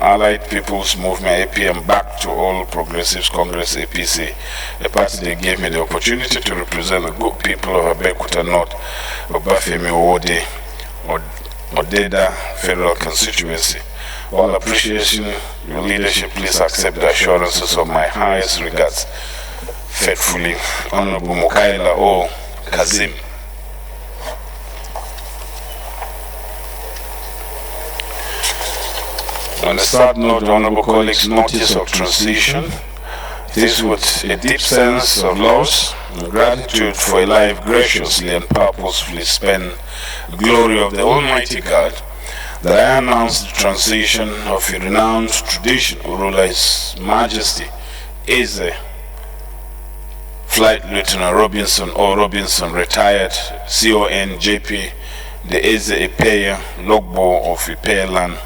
Allied People's Movement APM back to All Progressives Congress APC, a party that gave me the opportunity to represent the good people of Abeokuta North, Obafemi Owode, Odeda Federal Constituency. All appreciation your leadership, please accept the assurances of my highest regards. Faithfully, Honorable Mukaila O. Kazim. On the sad note, honorable colleagues, notice of transition. This with a deep sense of loss and gratitude for a life graciously and purposefully spent, the glory of the Almighty God, that I announce the transition of a renowned traditional ruler, His Majesty Eze Flight Lieutenant Robinson O. Robinson, retired CON JP, the Eze Ipeya Logbo of Ipeya Land,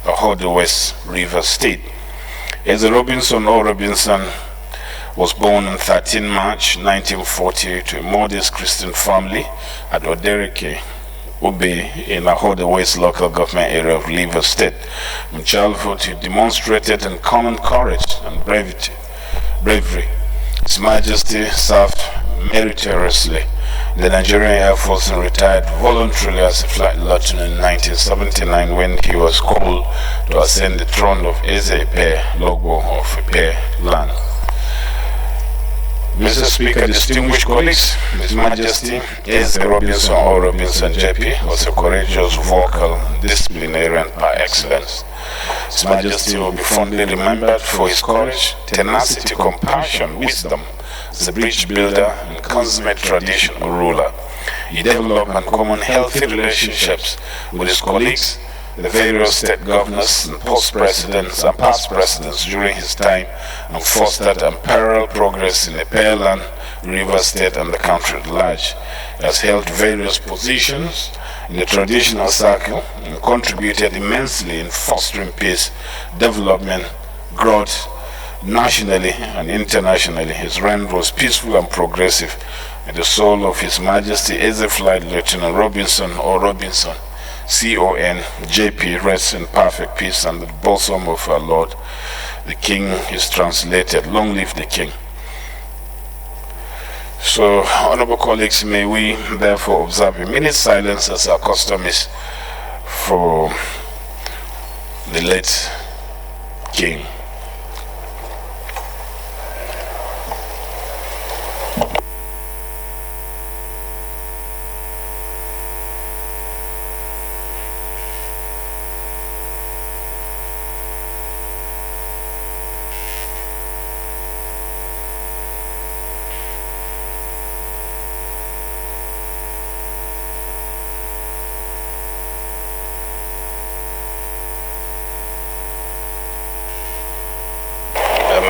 Ahode West River State. Eze Robinson O. Robinson was born on 13 March 1940 to a modest Christian family at Odereke, Ube, in Ahode West local government area of River State. In childhood, he demonstrated uncommon courage and bravery. His Majesty served meritoriously in the Nigerian Air Force and retired voluntarily as a flight lieutenant in 1979 when he was called to ascend the throne of Eze Ipe Logbo of Ipe Land. Mr. Speaker, distinguished colleagues, His Majesty Eze Robinson O. Robinson JP was a courageous, vocal disciplinarian par excellence. His Majesty will be fondly remembered for his courage, tenacity, compassion, wisdom, as a bridge builder and consummate traditional ruler. He developed uncommon healthy relationships with his colleagues, the various state governors and past presidents during his time, and fostered unparalleled progress in the Ipeya Land, River State, and the country at large. He has held various positions in the traditional circle and contributed immensely in fostering peace, development, growth, nationally and internationally. His reign was peaceful and progressive. May the soul of His Majesty Eze Flight Lieutenant Robinson O. Robinson, CON JP, rest in perfect peace under the bosom of our Lord. The King is translated. Long live the King. So, honorable colleagues, may we therefore observe a minute silence as our custom is for the late King.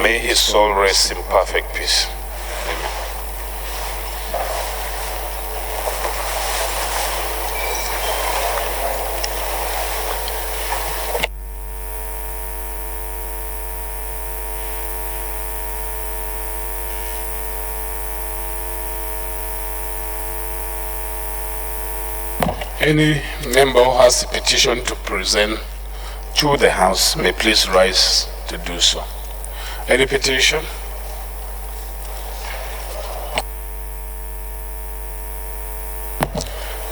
May his soul rest in perfect peace. Any member who has a petition to present to the House may please rise to do so. Any petition?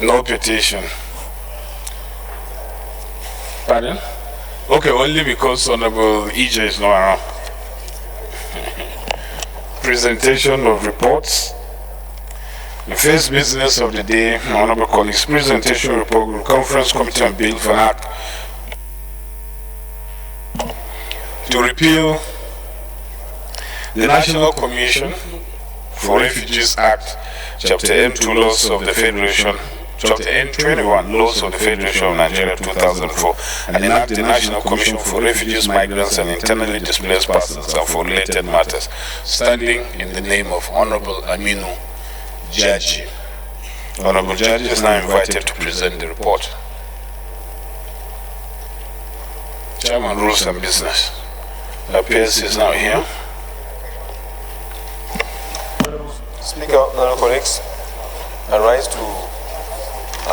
No petition. Pardon? Okay, only because Honorable EJ is not around. Presentation of reports. The first business of the day, honorable colleagues, presentation report, Conference Committee on Bill for Act to repeal the National Commission for Refugees Act, Chapter N2 Laws of the Federation, Chapter N21 Laws of the Federation of Nigeria 2004, and enact the National Commission for Refugees, Migrants, and Internally Displaced Persons and for related matters, standing in the name of Honorable Aminu Jaji. Honorable Jaji is now invited to present the report. Chairman, Rules and Business. Appears is now here. Speaker, honorable colleagues, I rise to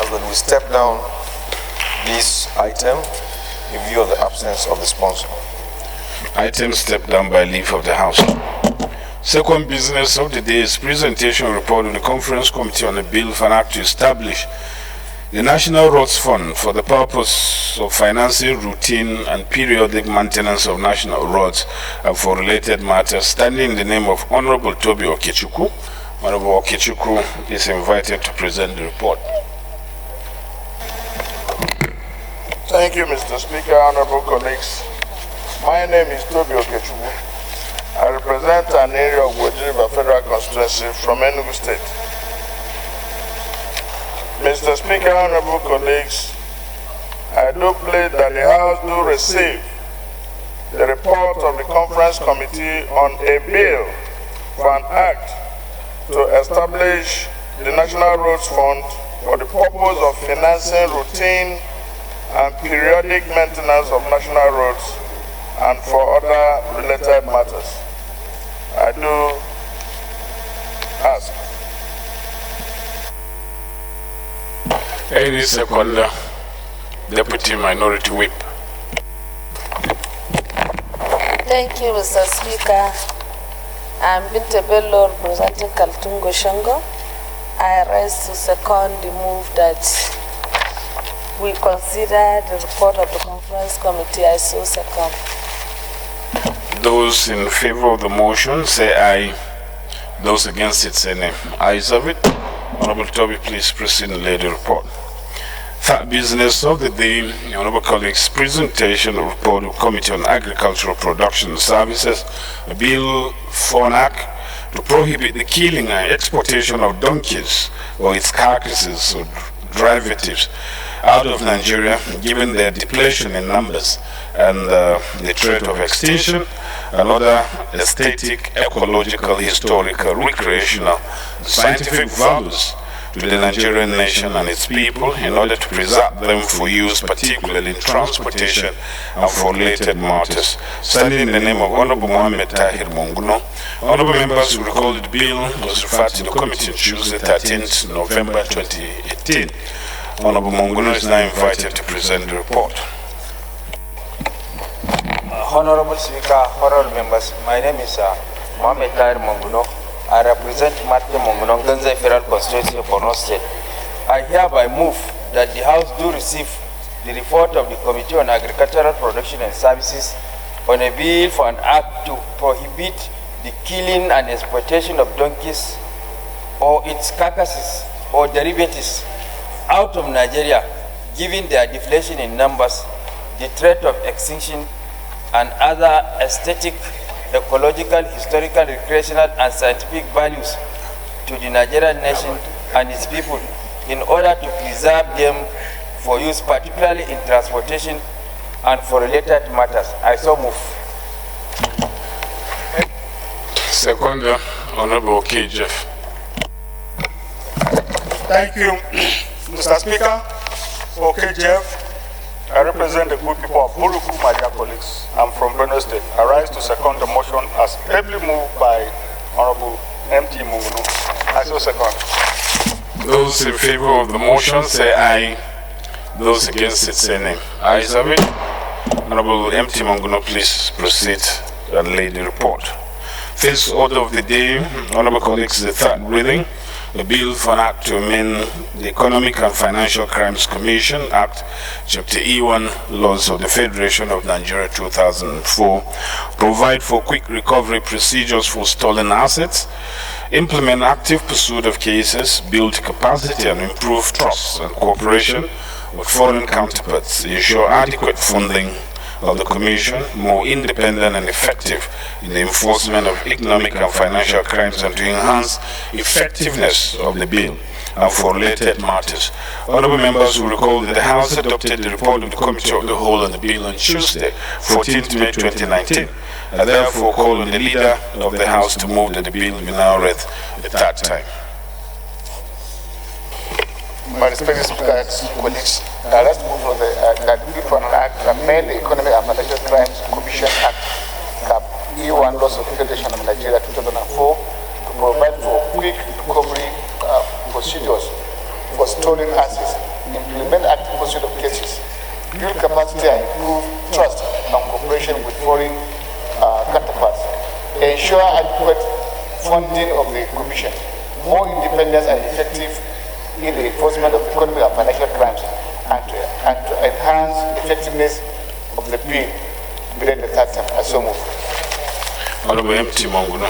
ask that we step down this item in view of the absence of the sponsor. Item stepped down by leave of the House. Second business of the day is presentation report of the Conference Committee on a bill for an act to establish the National Roads Fund for the purpose of financing routine and periodic maintenance of national roads and for related matters, standing in the name of Honorable Toby Okechukwu. Honorable Okechukwu is invited to present the report. Thank you, Mr. Speaker, honorable colleagues. My name is Toby Okechukwu. I represent an area of Wajiriba Federal Constituency from Enugu State. Mr. Speaker, honorable colleagues, I do plead that the House do receive the report of the Conference Committee on a bill for an act to establish the National Roads Fund for the purpose of financing routine and periodic maintenance of national roads and for other related matters. I do ask. Any second, Deputy Minority Whip. Thank you, Mr. Speaker. I'm Binte Bello, representing Kaltungo Shango. I rise to second the move that we consider the report of the Conference Committee. I so second. Those in favor of the motion say aye. Those against it say nay. Ayes have it. Honorable Toby, please proceed and lay the report. Third business of the day, honorable colleagues, presentation of report of Committee on Agricultural Production and Services, a bill for an act to prohibit the killing and exportation of donkeys or its carcasses or derivatives out of Nigeria, given their depletion in numbers and the threat of extinction and other aesthetic, ecological, historical, recreational, and scientific values to the Nigerian nation and its people in order to preserve them for use, particularly in transportation and for related matters. Standing in the name of Honorable Mohammed Tahir Munguno, honorable members who recall the bill was referred to the committee on Tuesday, 13th November 2018. Honorable Munguno is now invited to present the report. Honorable Speaker, honorable members, my name is Mohammed Tahir Munguno. I represent Martin Munguno, Ganzai Federal Constituency of Borno State. I hereby move that the House do receive the report of the Committee on Agricultural Production and Services on a bill for an act to prohibit the killing and exploitation of donkeys or its carcasses or derivatives out of Nigeria, given their deflation in numbers, the threat of extinction, and other aesthetic, ecological, historical, recreational, and scientific values to the Nigerian nation and its people in order to preserve them for use, particularly in transportation and for related matters. I so move. Second, Honorable KJF. Thank you, Mr. Speaker. Okay, Jeff. I represent the good people of Buruku, my dear colleagues. I'm from Benue State. I rise to second the motion as ably moved by Honorable M.T. Munguno. I so second. Those in favor of the motion say aye. Those against it say nay. Ayes have it. Honorable M.T. Munguno, please proceed and lay the report. First order of the day, honorable colleagues, the third reading. The bill for an act to amend the Economic and Financial Crimes Commission Act, Chapter E1, Laws of the Federation of Nigeria 2004, provide for quick recovery procedures for stolen assets, implement active pursuit of cases, build capacity and improve trust and cooperation with foreign counterparts, ensure adequate funding of the Commission, more independent and effective in the enforcement of economic and financial crimes, and to enhance effectiveness of the bill and for related matters. Honorable members will recall that the House adopted the report of the Committee of the Whole on the bill on Tuesday, 14th May 2019. I therefore call on the Leader of the House to move that the bill be now read the third time. My respected Speaker and colleagues, let's move on that bill for an act to amend the Economic and Financial Crimes Commission Act, Cap E1, Laws of the Federation of Nigeria 2004, to provide for quick recovery procedures for stolen assets, implement active pursuit of cases, build capacity and improve foreign counterparts, ensure adequate funding of the Commission, more independence and effective in the enforcement of economic and financial crimes, and to enhance the effectiveness of the bill within the third term. As so moved. Honorable M.T. Monguno.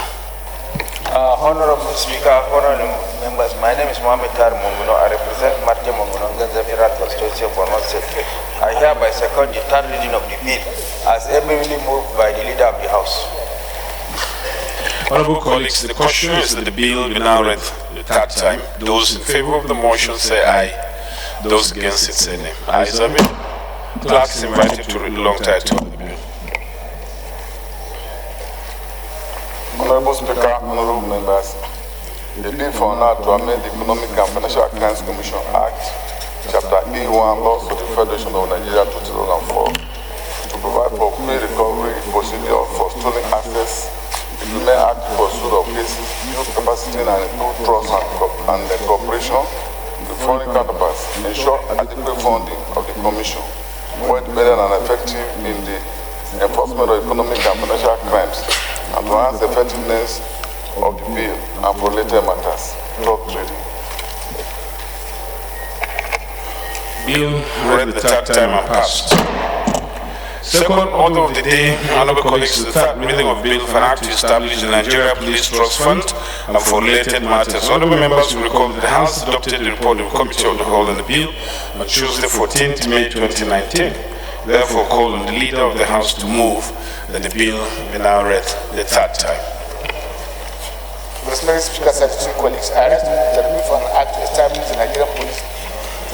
Honorable Speaker, honorable members, my name is Mohamed Tar Monguno. I represent Martin Monguno, Ganza Federal Constituency of Borno State. I hereby second the third reading of the bill as ably moved by the Leader of the House. Honorable colleagues, the question is that the bill be now read the third time. Those in favor of the motion say aye. Those against it say nay. Ayes have it. Clerk is invited to read the long title of the bill. Honorable Speaker, honorable members, the bill for now to amend the Economic and Financial Crimes Commission Act, Chapter E1, Laws of the Federation of Nigeria 2004, to provide for pre-recovery procedure for stolen assets, implement act for pursuit of cases, use capacity and improve trust and cooperation with foreign counterparts, ensure adequate funding of the Commission, more independent and effective in the enforcement of economic and financial crimes, and to enhance the effectiveness of the bill and for related matters. Third reading. Bill read the third time and passed. Second order of the day, honorable colleagues, the third reading of bill for an act to establish the Nigeria Police Trust Fund and for related matters. Honorable members will recall that the House adopted the report of the Committee of the Whole on the bill on Tuesday, 14th May 2019. Therefore, call on the Leader of the House to move that the bill be now read the third time. Respected Speaker, Secretary, colleagues, I ask the bill for an act to establish the Nigerian Police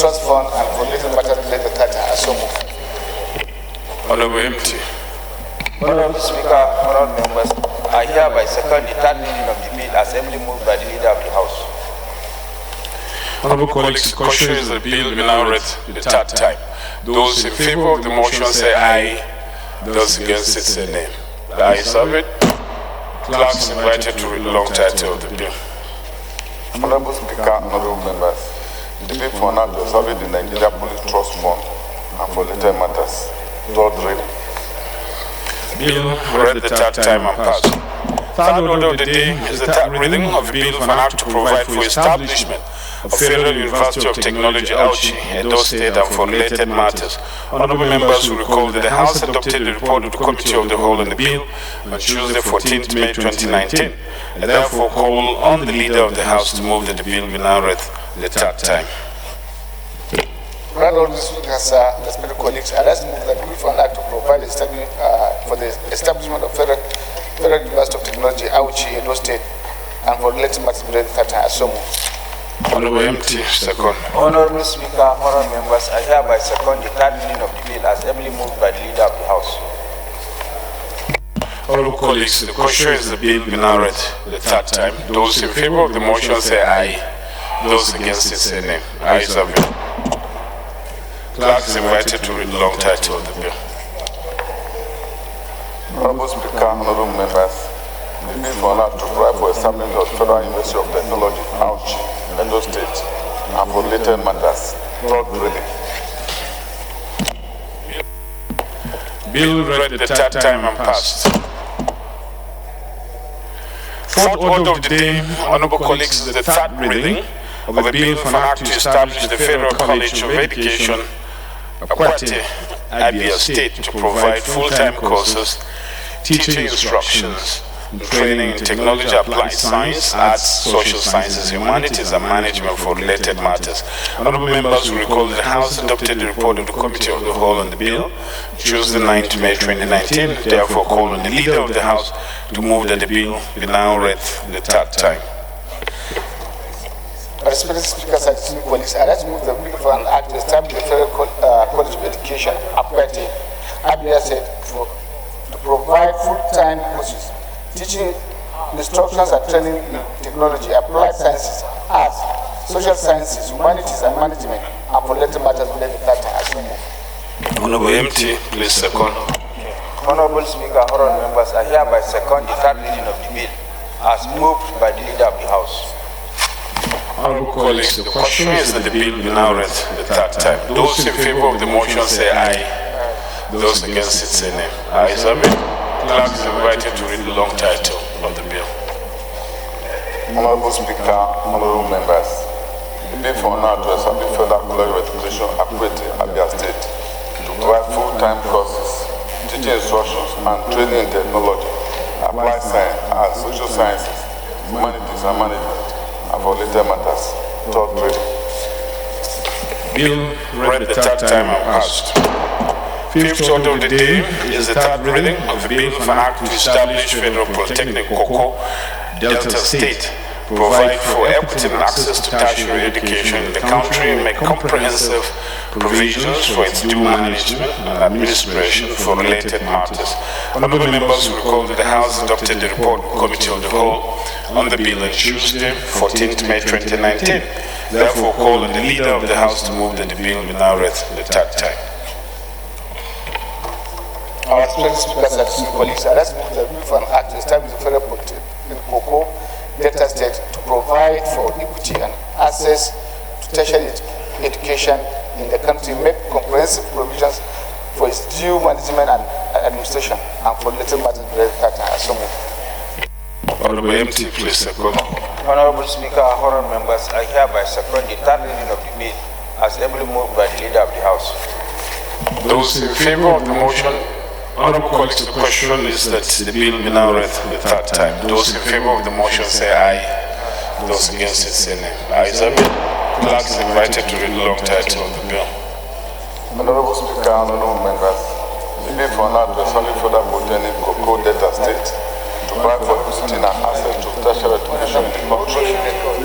Trust Fund and for related matters related to the third time. As so moved. Honorable M.T. Honorable Speaker, honorable members, I hereby second the third reading of the bill as ably moved by the Leader of the House. Honorable colleagues, the question is that the bill be now read the third time. Those in favor of the motion say aye. Those against it say nay. The ayes have it. Clerk is invited to read the long title of the bill. Honorable Speaker, honorable members, the bill for now to establish the Nigeria Police Trust Fund and for related matters. Third reading. Bill read the third time and passed. Third order of the day is the third reading of a bill for an act to provide for establishment of Federal University of Technology, Auchi, Edo State, and for related matters. Honorable members will recall that the House adopted the report of the Committee of the Whole on the bill on Tuesday, 14th May 2019, and therefore call on the Leader of the House to move that the bill be now read the third time. Honorable Speakers, respected colleagues, I ask the bill for an act to provide for the establishment of Federal University of Technology, Auchi, Edo State, and for related matters related to the third time. As so moved. Honorable M.T. Second. Honorable Speaker, honorable members, I hereby second the third reading of the bill as ably moved by the Leader of the House. Honorable colleagues, the question is the bill be now read the third time. Those in favor of the motion say aye. Those against it say nay. Ayes have it. Clerk is invited to read the long title of the bill. Honorable Speaker, honorable members, the bill for now to provide for establishment of Federal University of Technology, Auchi, Edo State, and for related matters. Third reading. Bill read the third time and passed. Fourth order of the day, honorable colleagues, is the third reading of a bill for an act to establish the Federal College of Education, Akwate, Abia State, to provide full-time courses, teaching instructions, training in technology, applied science, arts, social sciences, humanities, and management for related matters. Honorable members will recall that the House adopted the report of the Committee of the Whole on the bill Tuesday, 9th May 2019. Therefore, call on the Leader of the House to move that the bill be now read the third time. Respected Speaker, Secretary, colleagues, I move the bill for an act to establish the Federal College of Education, Akwate, Abia State, to provide full-time courses, teaching instructions and training in technology, applied sciences, arts, social sciences, humanities, and management, and for related matters related to that. Honorable M.T., please second. Honorable Speaker, honorable members, I hereby second the third reading of the bill as moved by the Leader of the House. Honorable colleagues, the question is that the bill be now read the third time. Those in favor of the motion say aye. Those against it say nay. Ayes have it. Clerk is invited to read the long title of the bill. Honorable Speaker, honorable members, the bill for now to establish federal college of education Akwete, Abia State to provide full-time courses, teaching instructions, and training in technology, applied science and social sciences, humanities and management, and for later matters. Third reading. Bill read the third time and passed. Fifth order of the day is the third reading of the bill for an act to establish Federal Polytechnic Koko, Delta State, provide for equitable access to tertiary education in the country, and make comprehensive provisions for its due management and administration for related matters. Honorable members will recall that the House adopted the report of Committee of the Whole on the bill on Tuesday, 14th May 2019. Therefore, call on the Leader of the House to move that the bill be now read the third time. Our respected speakers and colleagues, I ask the bill for an act to establish the Federal Polytechnic Koko, Delta State, to provide for equity and access to tertiary education in the country, make comprehensive provisions for its due management and administration, and for little matters related to Honorable MT, please second. Honorable Speaker, honorable members, I hereby second the third reading of the bill as ably moved by the Leader of the House. Those in favor of the motion, honorable colleagues, the question is that the bill be now read the third time. Those in favor of the motion say aye. Those against it say nay. Ayes have it. Clerk is invited to read the long title of the bill. Honorable Speaker, honorable members, the bill for now to establish Federal Polytechnic Koko, Delta State to provide for equity and access to tertiary education in the country,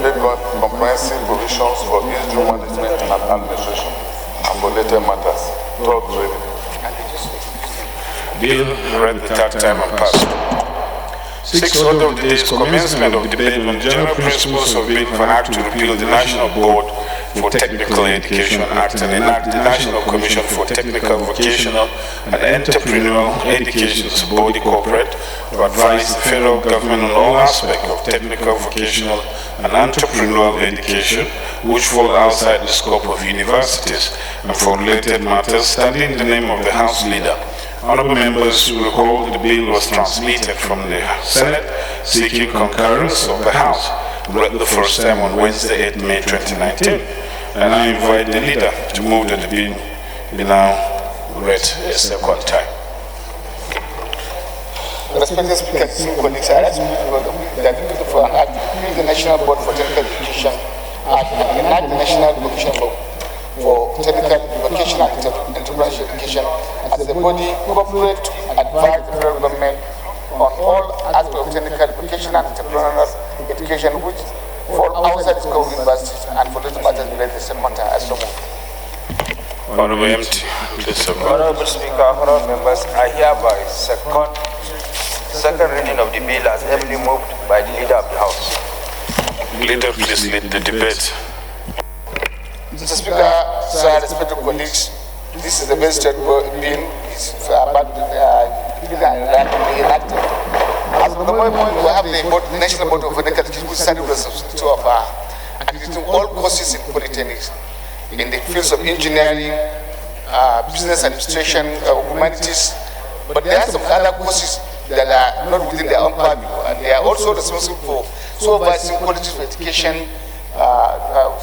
make comprehensive provisions for its due management and administration, and for later matters. Third reading. Bill read the third time and passed. Sixth order of the day is commencement of debate on general principles of bill for an act to repeal the National Board for Technical Education Act and enact the National Commission for Technical, Vocational and Entrepreneurial Education as a body corporate to advise the federal government on all aspects of technical, vocational and entrepreneurial education which fall outside the scope of universities, and for related matters standing in the name of the House Leader. Honorable members will recall that the bill was transmitted from the Senate seeking concurrence of the House, read the first time on Wednesday, 8 May 2019. And I invite the Leader to move that the bill be now read a second time. Respected speakers and colleagues, I ask that the bill for an act to repeal the National Board for Technical Education Act and enact the National Commission for Technical, Vocational and Entrepreneurial Education as a body corporate to advise the federal government on all aspects of technical, vocational and entrepreneurial education which fall outside the scope of universities, and for those matters related to the same matter as so moved. Honorable MT, please second. Honorable Speaker, honorable members, I hereby second reading of the bill as ably moved by the Leader of the House. Leader, please lead the debate. Mr. Speaker, sir, respected colleagues, this is a very straightforward bill. It's about enacted. As the moment we have the National Board of Technical Education, which started the responsibility of accrediting all courses in polytechnics in the fields of engineering, business administration, humanities. But there are some other courses that are not within their own purview, and they are also responsible for supervising quality of education.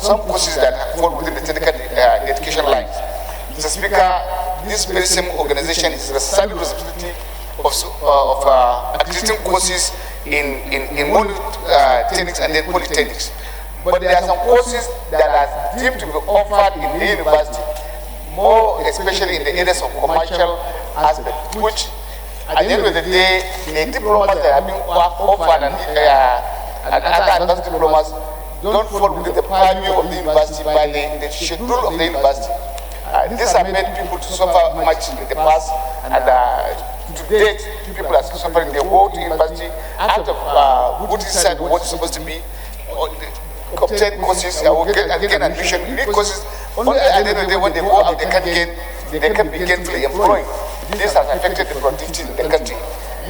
Some courses that fall within the technical education lines. Mr. Speaker, this very same organization is responsible responsibility of accrediting courses in techniques and then polytechnics. But there are some courses that are deemed to be offered in the university, more especially in the areas of commercial aspect, which at the end of the day, the diplomas that are being offered and other advanced diplomas don't fall within the purview of the university by the schedule of the university. This has made people to suffer much in the past, and to date, people are suffering. They go to university out of good insight of what is supposed to be, obtain courses, or get admission, read courses. Only at the end of the day, when they go out, they can be gainfully employed. This has affected the productivity in the country.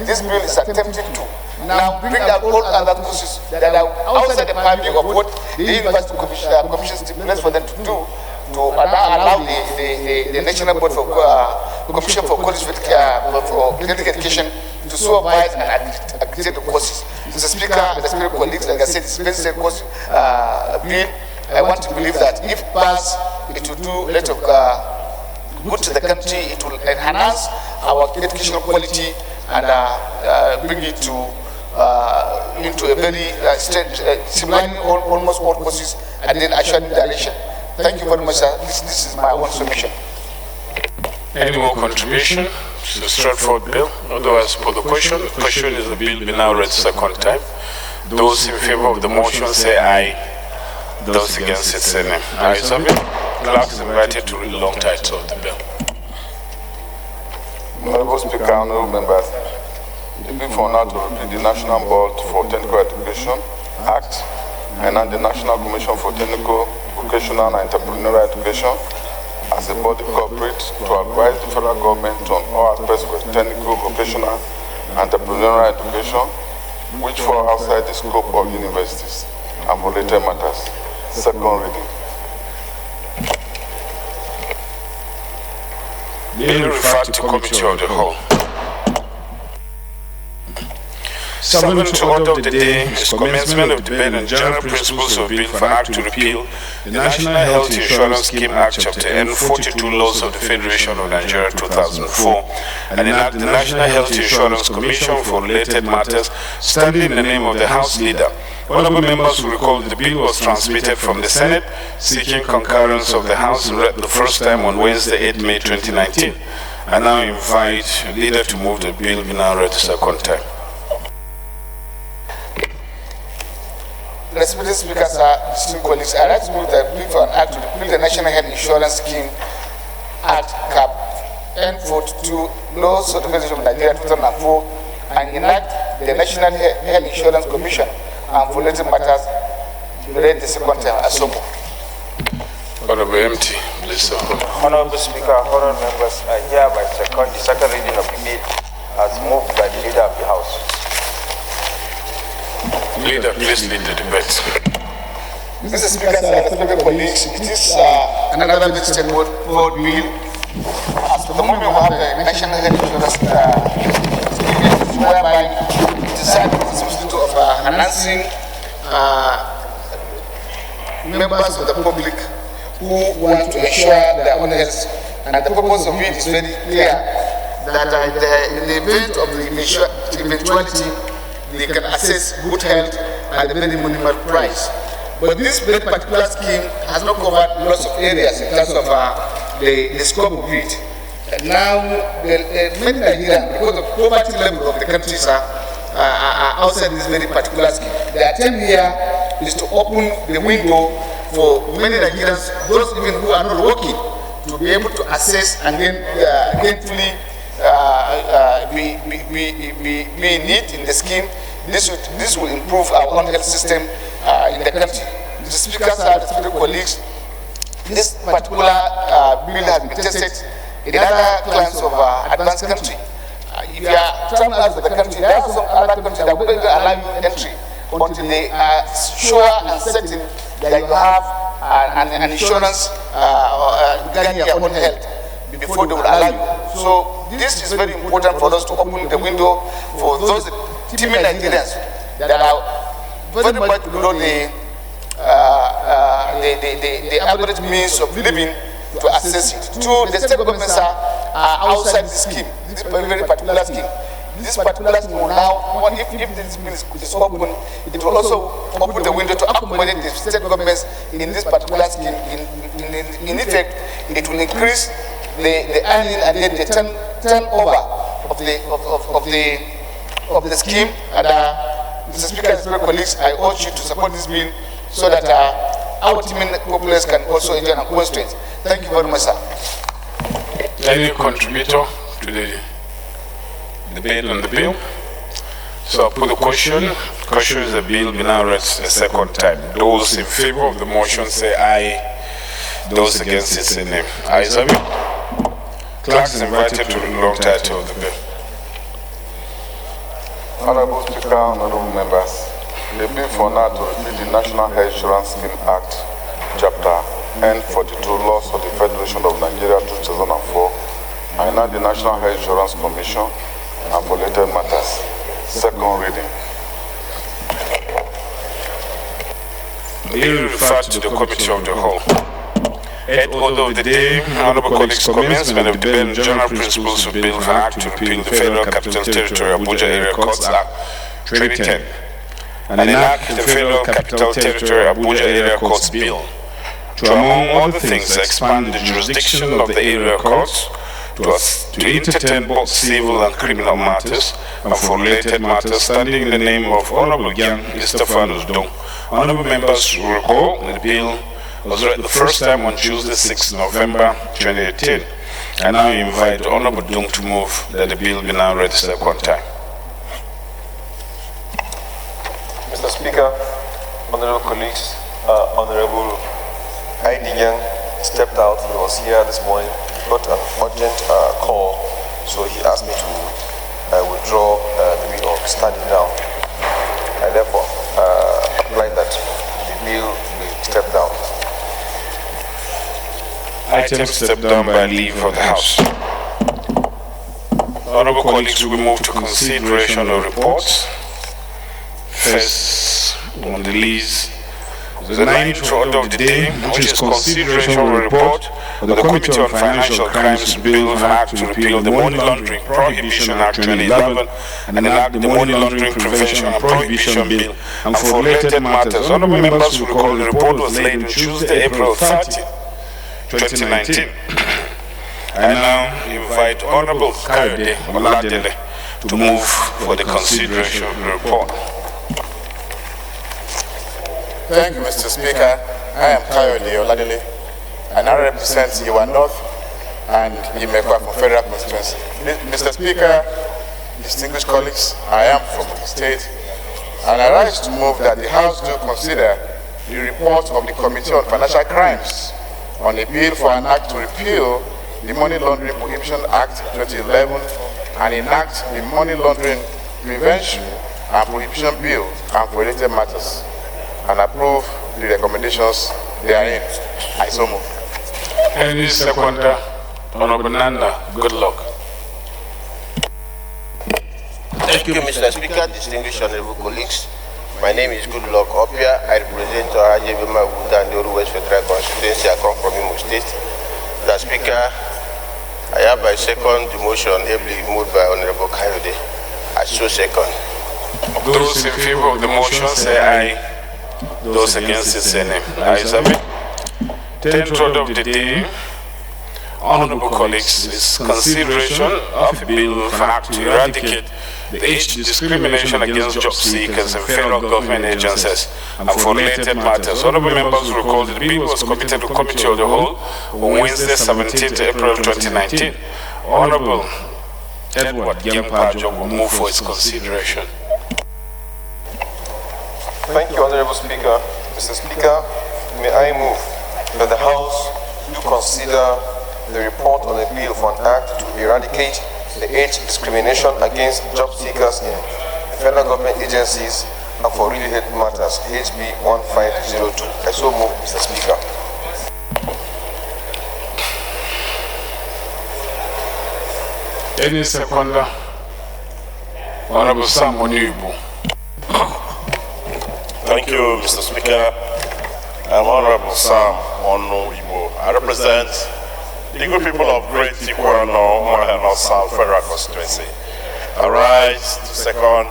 This bill is attempting to now bring out all other courses that are outside the purview of what the university commission stipulates for them to do, to allow the National Board for Commission for College for Technical Education to supervise and accredit the courses. Mr. Speaker, respected colleagues, like I said, it's basic course bill. I want to believe that if passed, it will do a lot of good to the country. It will enhance our educational quality and bring it to into a very streamlining almost all courses and then assuring direction. Thank you very much, sir. This is my own submission. Any more contribution to the straightforward bill? Otherwise, for the question is the bill be now read second time. Those in favor of the motion say aye. Those against it say nay. Ayes have it. Clerk is invited to read the long title of the bill. Honorable Speaker, honorable members, the bill for now to repeat the National Board for Technical Education Act and the National Commission for Technical, Vocational and Entrepreneurial Education as a body corporate to advise the federal government on all aspects of technical, vocational, and entrepreneurial education which fall outside the scope of universities and related matters. Second reading. Bill referred to Committee of the Whole. Seventh order of the day is commencement of debate on general principles of bill for Act to repeal the National Health Insurance Scheme Act Chapter N 42 Laws of the Federation of Nigeria 2004 and enact the National Health Insurance Commission for related matters, standing in the name of the House Leader. Honorable members will recall that the bill was transmitted from the Senate, seeking concurrence of the House and read the first time on Wednesday, 8 May 2019. I now invite the Leader to move the bill be now read the second time. Respected Speaker, sir, distinguished colleagues, I like to move the bill for an act to repeal the National Health Insurance Scheme Act (CAP) N42 Laws of the Federation of Nigeria 2004 and enact the National Health Insurance Commission and for related matters read the second time as so. Honorable MT, please sir. Honorable Speaker, honorable members, I hereby second the second reading of the bill as moved by the Leader of the House. Leader, please lead the debate. Mr. Speaker, respected colleagues, it is another very straightforward bill. As for the moment, we have the National Health Insurance scheme, whereby it is a substitute of enhancing members of the public who want to ensure their own health. And the purpose of it is very clear that in the event of the eventuality, they can access good health at a very minimal price. But this very particular scheme has not covered lots of areas in terms of the scope of it. And now, many Nigerians, because of poverty level of the countries, are outside this very particular scheme. The attempt here is to open the window for many Nigerians, those even who are not working, to be able to access and then gainfully be in need in the scheme. This will improve our own health system in the country. Mr. Speaker, sir, respected colleagues, this particular bill has been tested in other clients of advanced country. If you are traveling out of the country, there are some other countries that will allow you entry until they are sure and certain that you have an insurance regarding your own health before they will allow you. So this is very important for us to open the window for those timid Nigerians that are very much below the average means of living to access it. Two, the state governments are outside the scheme, this very particular scheme. This particular scheme will now, if this bill is open, it will also open the window to accommodate the state governments in this particular scheme. In effect, it will increase the earning and then the turnover of the scheme. And Mr. Speaker and fellow colleagues, I urge you to support this bill so that our timid populace can also enjoy an constraint. Thank you very much, sir. Any contributor to the debate on the bill? So I'll put the question. Question is the bill be now read a second time. Those in favor of the motion say aye. Those against it say nay. Ayes have it. Clerk is invited to read the long title of the bill. Honorable Speaker, honorable members, the bill for now to repeal the National Health Insurance Scheme Act, Chapter N42 Laws of the Federation of Nigeria 2004, and now the National Health Insurance Commission and for related matters. bill referred to the Committee of the Whole. Eighth order of the day, honorable colleagues, commencement of the bill and general principles of bill for act to repeal the Federal Capital Territory Abuja Area Courts Act 2010 and enact the Federal Capital Territory Abuja Area Courts Bill to, among other things, expand the jurisdiction of the area courts to entertain both civil and criminal matters and for related matters, standing in the name of Honorable Gyan Estefanus Dong. Honorable members will recall the bill was read the first time on Tuesday, 6 November 2018. I now invite Honorable Dung to move that the bill be now read the second time. Mr. Speaker, honorable colleagues, Honorable Heidi Young stepped out. He was here this morning, got an urgent call, so he asked me to withdraw the bill of standing down. I therefore apply that the bill be stepped down. Item stepped down by leave of the House. Honorable colleagues, we move to consideration of reports. First on the list, the ninth order of the day, which is consideration of a report of the Committee on Financial Crimes Bill for Act to repeal the Money Laundering Prohibition Act 2011 and enact the Money Laundering Prevention and Prohibition Bill and for related matters. Honorable members will recall the report was laid on Tuesday, April 30, 2019. I now invite Honorable Kayode Oladele to move for the consideration of the report. Thank you, Mr. Speaker. I am Kayode Oladele, and I represent Iwa North and Imekwa from Federal Constituency. Mr. Speaker, distinguished colleagues, I am from the state, and I rise to move that the House do consider the report of the Committee on Financial Crimes on a bill for an act to repeal the Money Laundering Prohibition Act 2011 and enact the Money Laundering Prevention and Prohibition Bill and for related matters, and approve the recommendations therein. I so move. Any seconder? Honorable Nanda, good luck. Thank you, Mr. Speaker, distinguished honorable colleagues. My name is Goodluck Opia. I represent Ajebima Buda and the West Federal Constituency. I come from Imo State. Mr. Speaker, I hereby second the motion ably moved by Honorable Kayode. I so second. Those in favor of the motion say aye. Those against it say nay. Ayes have it. 10th order of the day, honorable colleagues, is consideration of a bill for act to eradicate the age discrimination against job seekers in federal government agencies and for related matters. Honorable members will recall that the bill was committed to Committee of the Whole on Wednesday, 17th April 2019. Honorable Edward Gyempajo will move for its consideration. Thank you, Honorable Speaker. Mr. Speaker, may I move that the House do consider the report on a bill for an act to eradicate the age discrimination against job seekers in federal government agencies and for related matters, HB 1502. I so move, Mr. Speaker. Any seconder? Honorable Sam Onibu. Thank you, Mr. Speaker. I'm Honorable Sam Onibu. I represent the good people of Great Ikwano, Mahano South Federal Constituency. I rise to second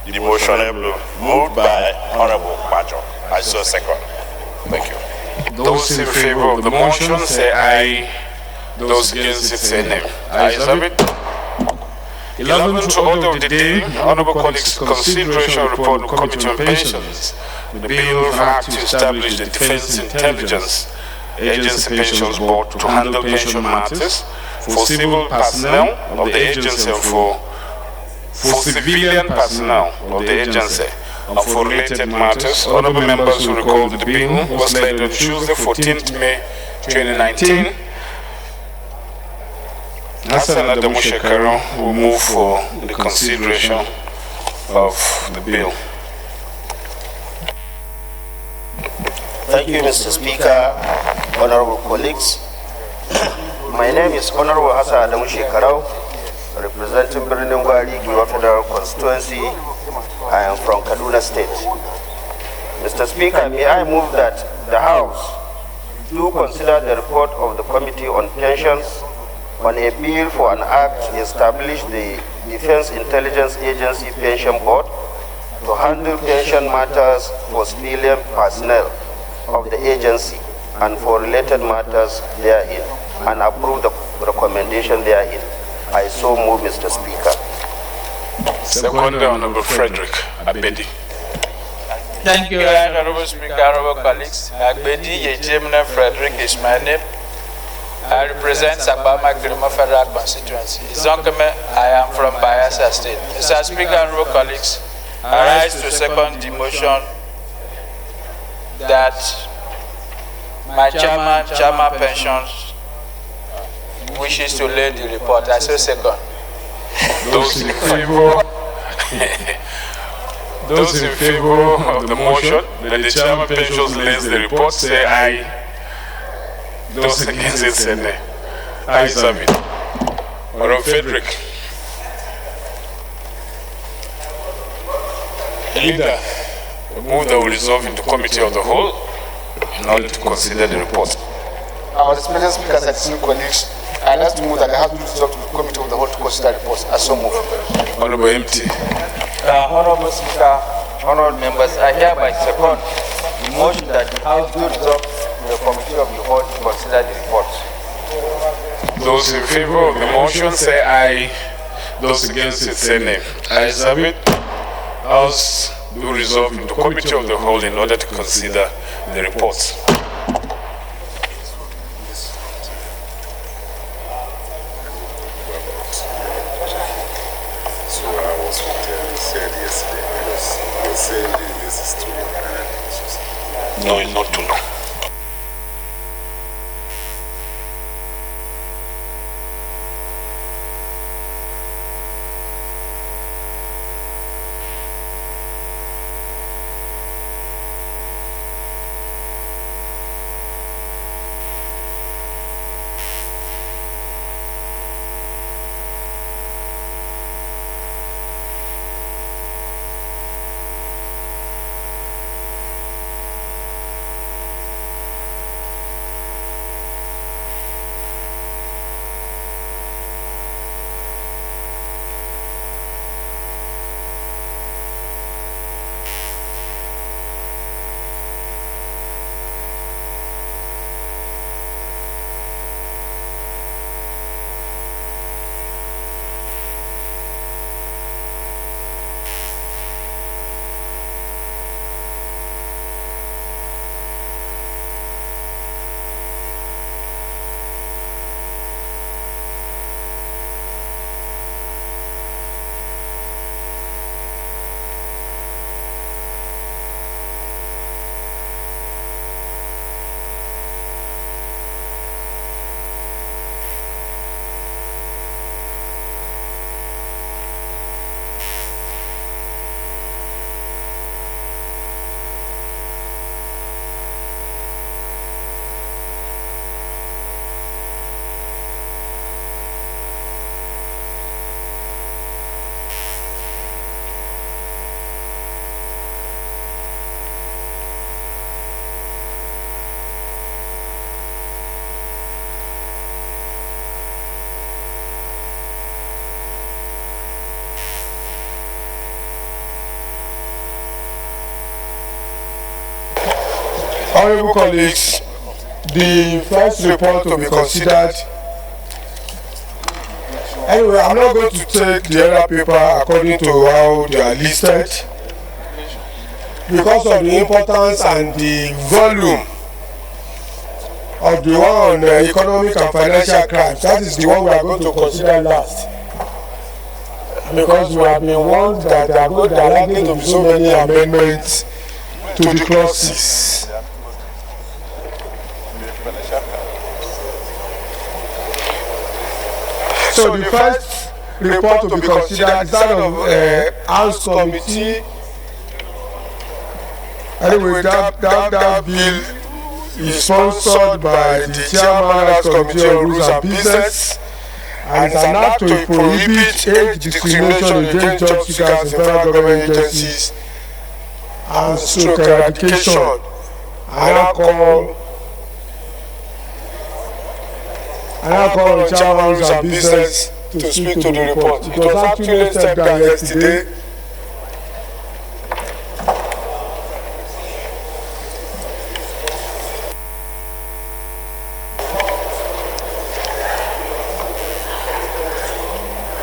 the motion moved by Honorable Majo. I so second. Thank you. Those in favor of the motion say aye. Those against it say nay. Ayes have it. 11th order of the day, honorable colleagues, consideration report of the Committee on Pensions. The bill for act to establish the Defense Intelligence Agency Pensions Board to handle pension matters for civil personnel of the agency and for civilian personnel of the agency and for related matters. Honorable members will recall that the bill was laid on Tuesday, 14th May 2019. Hassan Adamu Shekaro will move for the consideration of the bill. Thank you, Mr. Speaker, honorable colleagues. My name is Honorable Hassan Adamu Shekaro, representing Birningwari, Giwa Federal Constituency. I am from Kaduna State. Mr. Speaker, may I move that the House do consider the report of the Committee on Pensions on a bill for an act to establish the Defense Intelligence Agency Pension Board to handle pension matters for civilian personnel of the agency and for related matters therein, and approve the recommendation therein. I so move, Mr. Speaker. Second, Honorable Frederick Abedi. Thank you, Honorable Speaker, honorable colleagues. Agbedi Yejemina Frederick is my name. I represent Sabama Grima Federal Constituency. Zonkeme, I am from Bayelsa State. Mr. Speaker, honorable colleagues, I rise to second the motion that my chairman pensions wishes to lay the report. I say second. Those in favor, those in favor of the motion that the chairman pensions lays the report, say aye. Those against it, say nay. Ayes have it. Honorable Frederick. Leader, move that will resolve into committee of the whole in order to consider the report. Our respected speakers and esteemed colleagues, I like to move that the House will resolve to the committee of the whole to consider the report. I so move. Honorable MT. Honorable Speaker, honorable members, I hereby second the motion that the House do resolve to the committee of the whole to consider the report. Those in favor of the motion say aye. Those against it say nay. Ayes have it. House do resolve into committee of the whole in order to consider the reports. So I was said yesterday, I was saying this is too long. No, it's not too long. Honorable colleagues, the first report to be considered. Anyway, I'm not going to take the other paper according to how they are listed because of the importance and the volume of the one on economic and financial crimes. That is the one we are going to consider last, because we have been warned that there are likely to be so many amendments to the clauses. So the first report to be considered is that of House Committee. Anyway, that bill is sponsored by the Chairman House Committee on Rules and Business, and it's an act to prohibit age discrimination against job seekers in federal government agencies and stroke eradication. I now call on chairman and business to speak to the report. It was actually stepped down yesterday.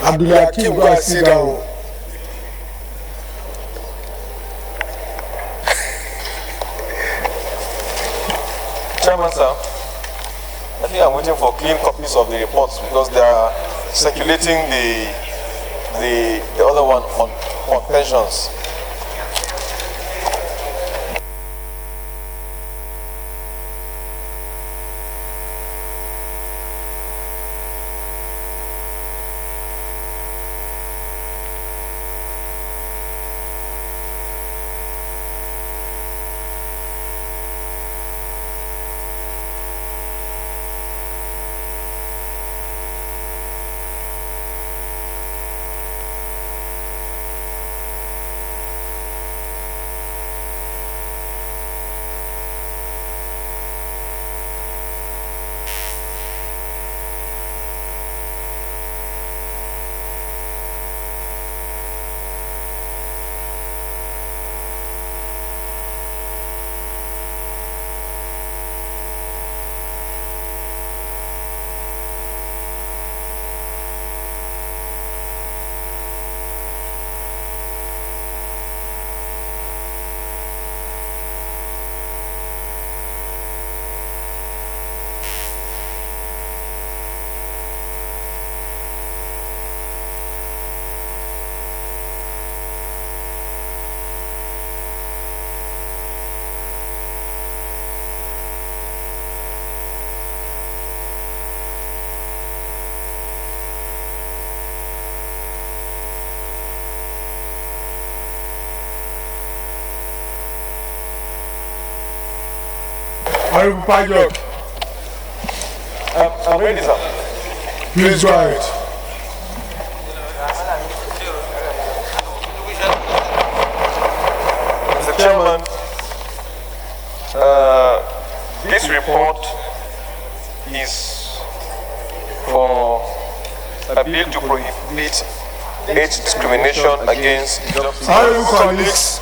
Abdulakim, go and sit down. Chairman, sir, I think I'm waiting for clean copies of the reports because they are circulating the other one on pensions. Honorable Pajok. I'm ready, sir. Please go ahead. Mr. Chairman, this report is for a bill to prohibit age discrimination against job seekers.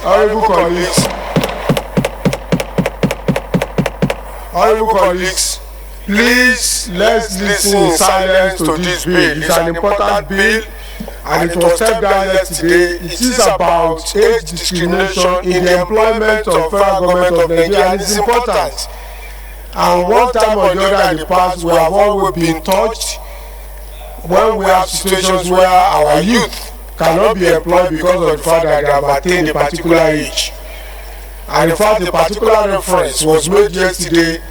Honorable colleagues, please let's listen in silence to this bill. It's an important bill and it was stepped down yesterday. It is about age discrimination in the employment of federal government of Nigeria and it's important. And one time or the other in the past we have always been touched when we have situations where our youth cannot be employed because of the fact that they have attained a particular age. And in fact, a particular reference was made yesterday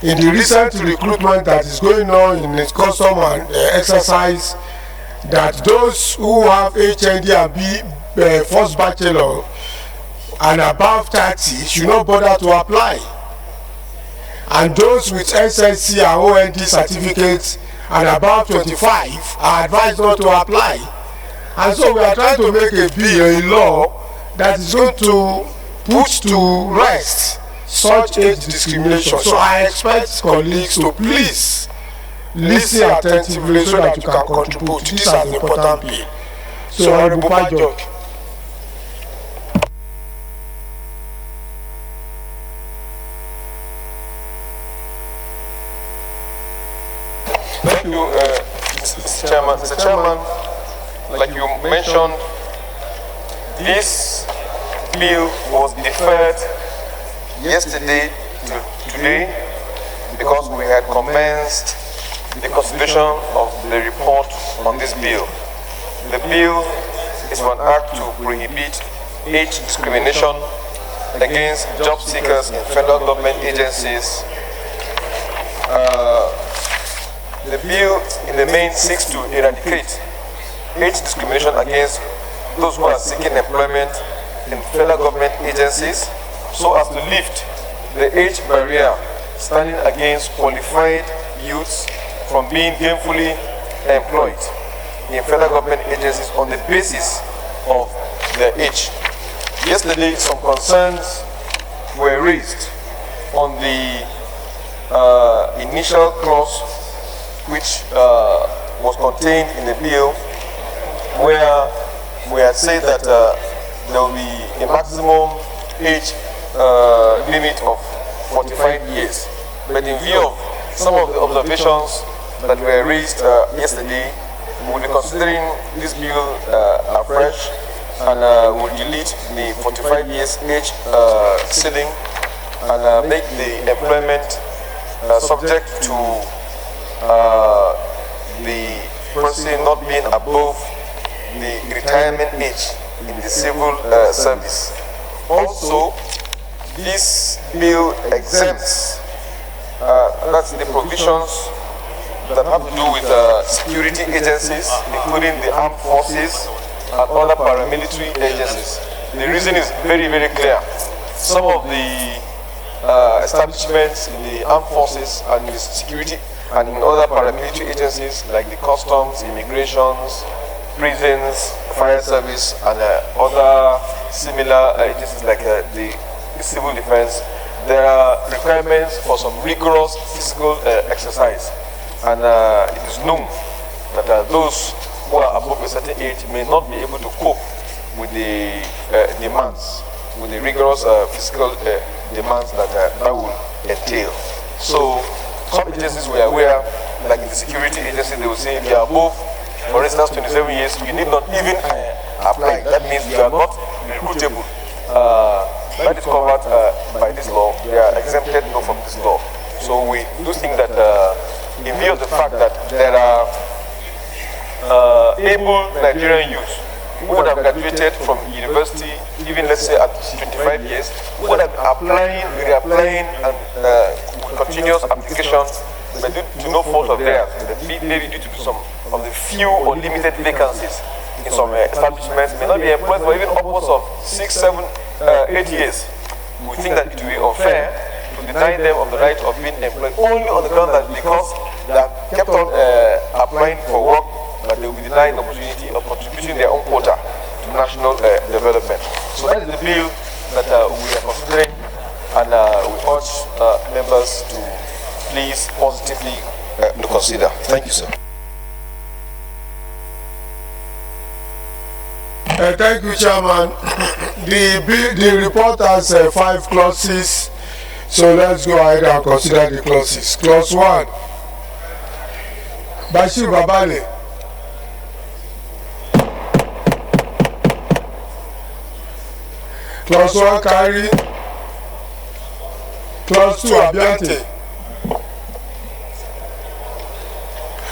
in the recent recruitment that is going on in the custom and exercise, that those who have HND and B first bachelor and above 30 should not bother to apply. And those with SSC and OND certificates and above 25 are advised not to apply. And so we are trying to make a bill, a law that is going to put to rest such age discrimination. So I expect colleagues to please listen attentively so that you can contribute. This is an important bill. So Honorable Pajok. Thank you, Mr. Chairman. Mr. Chairman, like you mentioned, this bill was deferred yesterday to today because we had commenced the consideration of the report on this bill. The bill is for an act to prohibit age discrimination against job seekers in federal government agencies. The bill in the main seeks to eradicate age discrimination against those who are seeking employment in federal government agencies so as to lift the age barrier standing against qualified youths from being gainfully employed in federal government agencies on the basis of their age. yesterday some concerns were raised on the initial clause which was contained in the bill, where we had said that there will be a maximum age limit of 45 years. But in view of some of the observations that were raised yesterday, we will be considering this bill afresh, and will delete the 45 years age ceiling and make the employment subject to the person not being above the retirement age in the civil service. Also, this bill exempts that's the provisions that have to do with security agencies, including the armed forces and other paramilitary agencies. The reason is very, very clear. Some of the establishments in the armed forces and the security and in other paramilitary agencies like the customs, immigrations, prisons, fire service, and other similar agencies like the civil defense, there are requirements for some rigorous physical exercise. And it is known that those who are above a certain age may not be able to cope with the demands, with the rigorous physical demands that that will entail. So some agencies were aware, like in the security agency, they will say if you are above, for instance, 27 years, you need not even apply. That means you are not recruitable. That is covered by this law. They are exempted from this law. So we do think that in view of the fact that there are able Nigerian youths who would have graduated from university, even let's say at 25 years, who would have applying, reapplying, and continuous application, but due to no fault of theirs, maybe due to some of the few or limited vacancies in some establishments, may not be employed for even upwards of 6, 7, 8 years. We think that it will be unfair to deny them of the right of being employed only on the ground that because they have kept on applying for work, but they will be denied the opportunity of contributing their own quota to national development. So that is the bill that we are considering, and we urge members to please positively to consider. Thank you, sir. Thank you, Chairman. The report has 5 clauses, so let's go ahead and consider the clauses. Clause 1, Bashir Babale. Clause 1, Kari. Clause 2, Abiante.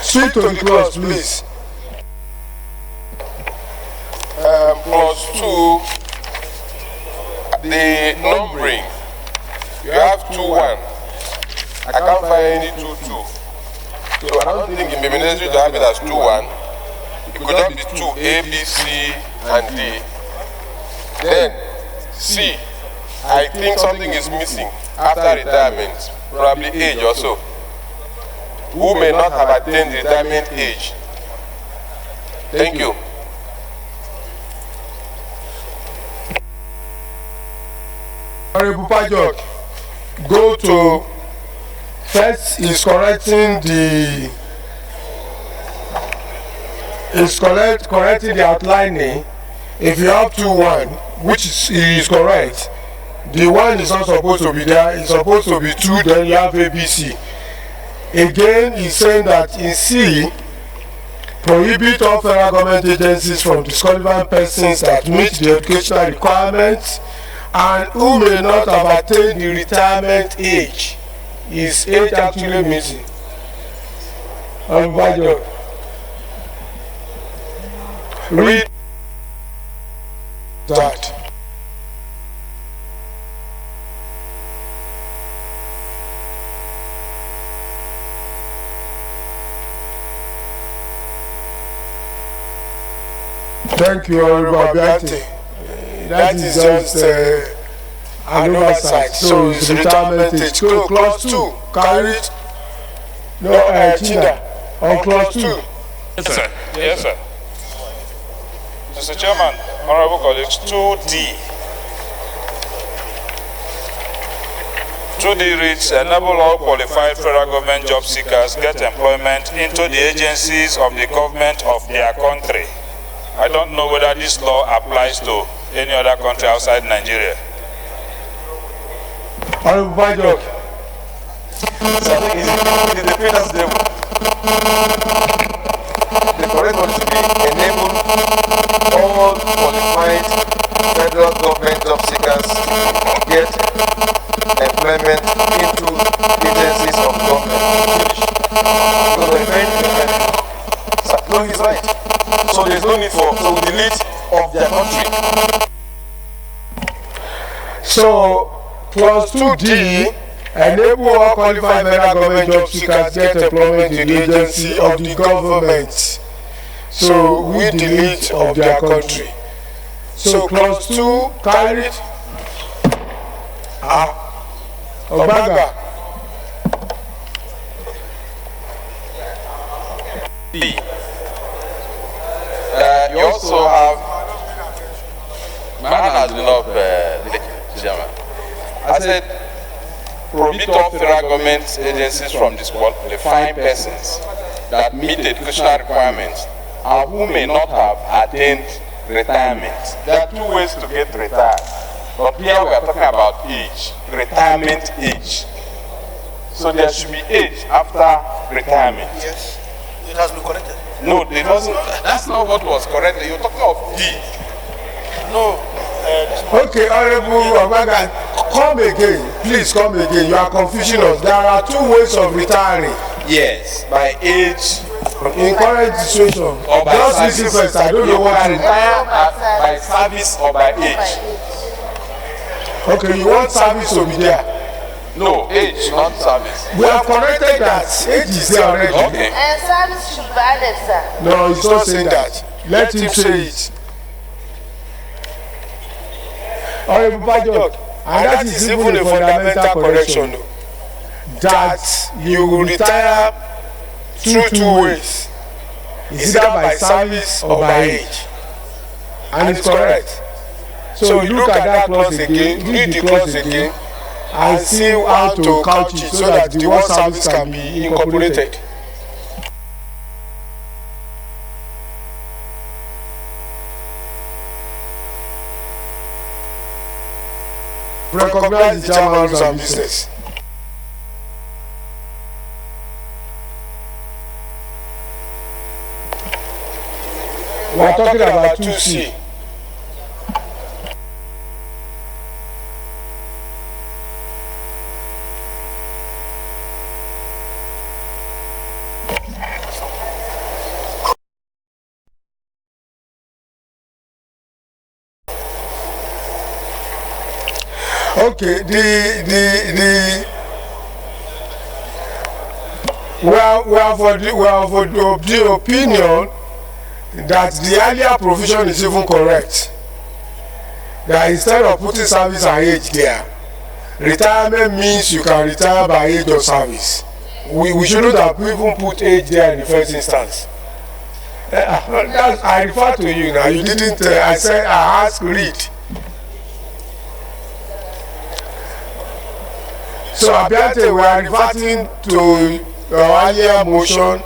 Speak to the clause, please. Clause 2, the numbering, you have 2-1. I can't find any 2-2. So I don't think it may be necessary to have it as 2-1. It could just be 2, A, B, C, and D. Then C, I think something is missing after retirement, probably age also. Who may not have attained retirement age. Thank you. Honorable Pajok, go to first is correcting the correcting the outlining. If you have 2-1, which is correct, the 1 is not supposed to be there, it's supposed to be 2, then you have ABC. Again, he's saying that in C, prohibit all federal government agencies from disqualifying persons that meet the educational requirements and who may not have attained the retirement age. Is age actually missing? Read that. Thank you, Honorable Abiante. That is just an oversight. So it's retirement age. Clause 2, carry it. No, Chinda, on clause 2. Yes, sir. Yes, sir. Mr. Chairman, honorable colleagues, 2D. 2D reads, enable all qualified federal government job seekers get employment into the agencies of the government of their country. I don't know whether this law applies to any other country outside Nigeria. Honorable Bajok. So I think it is the Peter's devil. The correct one should be enable all qualified federal government job seekers get employment into agencies of government. No, he's right. So there's no need for delete of their country. So clause 2D, enable all qualified federal government job seekers get employment in the agency of the government. So we delete of their country. So clause 2 carried. Obaga. You also have, my hand has been up, Chairman. I said, prohibit all federal government agencies from disqualifying persons that meet educational requirements and who may not have attained retirement. There are 2 ways to get retired. But here we are talking about age, retirement age. So there should be age after retirement. Yes, it has been corrected. No, it doesn't. That's not what was corrected. You're talking of D. No. Okay, Honorable Obaga, come again. Please come again. You are confusing us. There are 2 ways of retiring. Yes, by age. In current situation. Or by just service. listen first. I don't know what can you retire by service or by age. Okay, you want service to be there. No, age, not service. We have corrected that. Age is there already. Okay. And service should be added, sir. No, he's not saying that. Let him say it. Honorable Bajok, and that is even a fundamental correction. That you will retire through 2 ways. Is either by service or by age. And it's correct. So you look at that clause again, read the clause again, and see how to couch it so that the word service can be incorporated. Recognize the chairman rules and business. We are talking about 2C. Okay, we are for the opinion that the earlier provision is even correct. That instead of putting service and age there, retirement means you can retire by age of service. We shouldn't have even put age there in the first instance. I refer to you now. You didn't. I said I asked read. So apparently we are reverting to our earlier motion,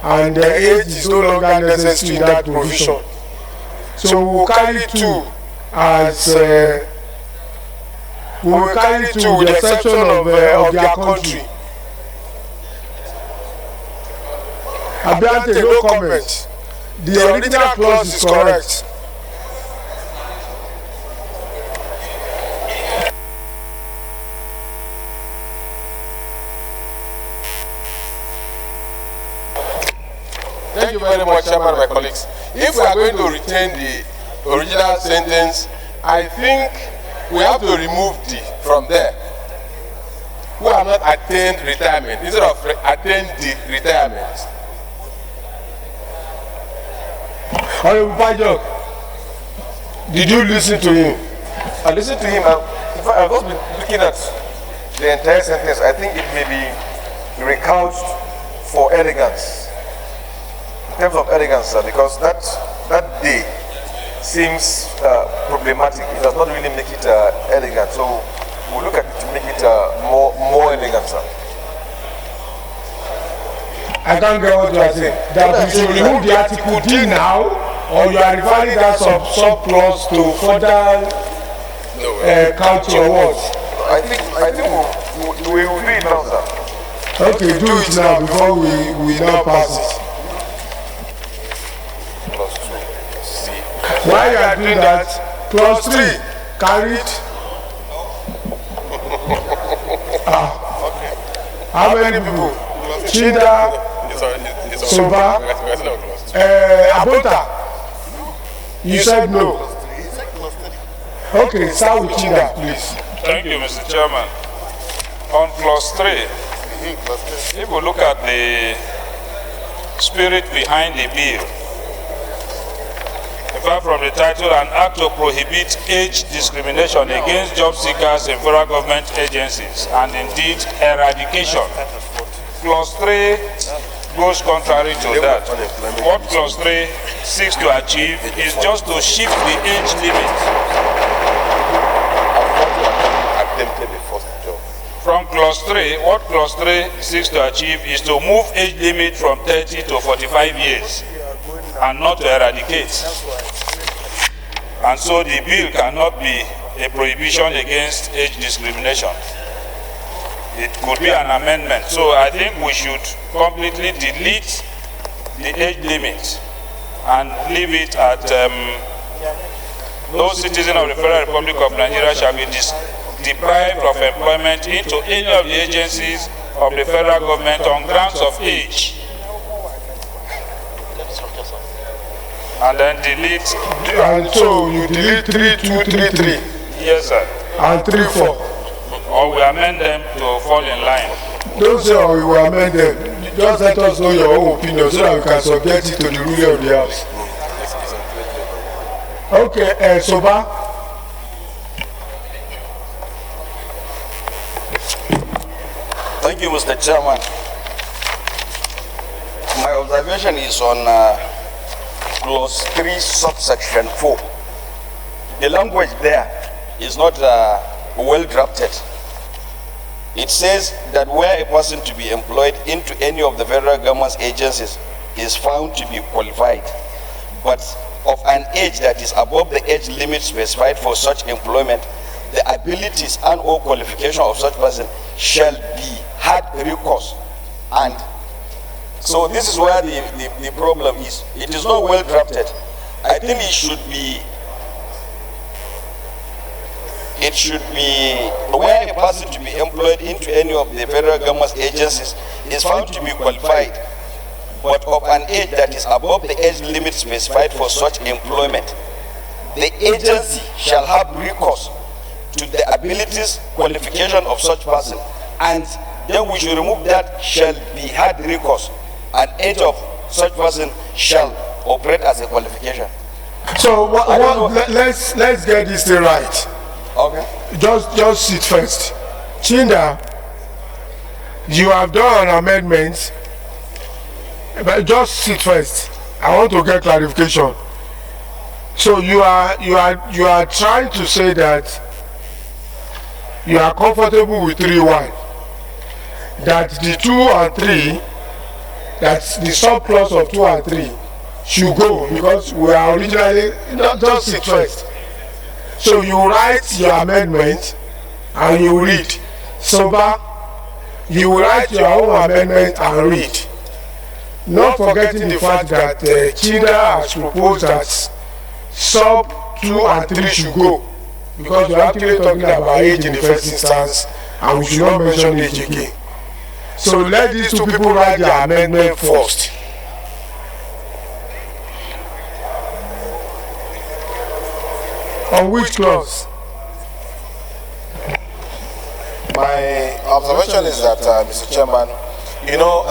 and the age is no longer necessary in that provision. So we will carry 2 as we will carry 2 with the exception of their country. Apparently no comment. The original clause is correct. Thank you very much, Chairman and my colleagues. If we are going to retain the original sentence, I think we have to remove D from there. Who have not attained retirement instead of attained the retirement. Honorable Bajok, did you listen to him? I listened to him. In fact, I've just been looking at the entire sentence. I think it may be recouched for elegance. In terms of elegance, sir, because that day seems problematic. It does not really make it elegant. So we'll look at it to make it more elegant, sir. I can't get what you are saying. That we should remove the article D now, or you are referring that sub-clause to further count your words. I think we will do it now, sir. Okay, do it now before we now pass it. While you are doing that, clause 3 carried. How many people? Chinda, Soba, Abota. You said no. Okay, start with Chinda, please. Thank you, Mr. Chairman. On clause 3, if we look at the spirit behind the bill, apart from the title, an act to prohibit age discrimination against job seekers in federal government agencies, and indeed eradication. Clause 3 goes contrary to that. What clause 3 seeks to achieve is just to shift the age limit from clause 3. What clause 3 seeks to achieve is to move age limit from 30 to 45 years and not to eradicate. And so the bill cannot be a prohibition against age discrimination. It could be an amendment. So I think we should completely delete the age limit and leave it at no citizen of the Federal Republic of Nigeria shall be deprived of employment into any of the agencies of the federal government on grounds of age. And then delete. And so you delete 3233. Yes, sir. And 34. Or we amend them to fall in line. Don't say or you will amend them. Just let us know your own opinion so that we can subject it to the ruler of the house. Okay, Soba. Thank you, Mr. Chairman. My observation is on clause 3, subsection 4. The language there is not well drafted. It says that where a person to be employed into any of the federal government's agencies is found to be qualified, but of an age that is above the age limit specified for such employment, the abilities and or qualification of such person shall be had recourse. And so this is where the problem is. It is not well drafted. I think it should be where a person to be employed into any of the federal government agencies is found to be qualified, but of an age that is above the age limit specified for such employment, the agency shall have recourse to the abilities, qualification of such person, and then we should remove that shall be had recourse, and age of such person shall operate as a qualification. So let's get this thing right. Okay. Just sit first. Chinda, you have done an amendment, but just sit first. I want to get clarification. So you are trying to say that you are comfortable with 3-1, that the 2 and 3, that's the subclause of 2 and 3 should go, because we are originally not just sit first. So you write your amendment and you read. Soba, you write your own amendment and read. Not forgetting the fact that Chinda has proposed that sub 2 and 3 should go, because we're actually talking about age in the first instance and we should not mention age again. So let these two people write their amendment first. On which clause? My observation is that, Mr. Chairman, you know,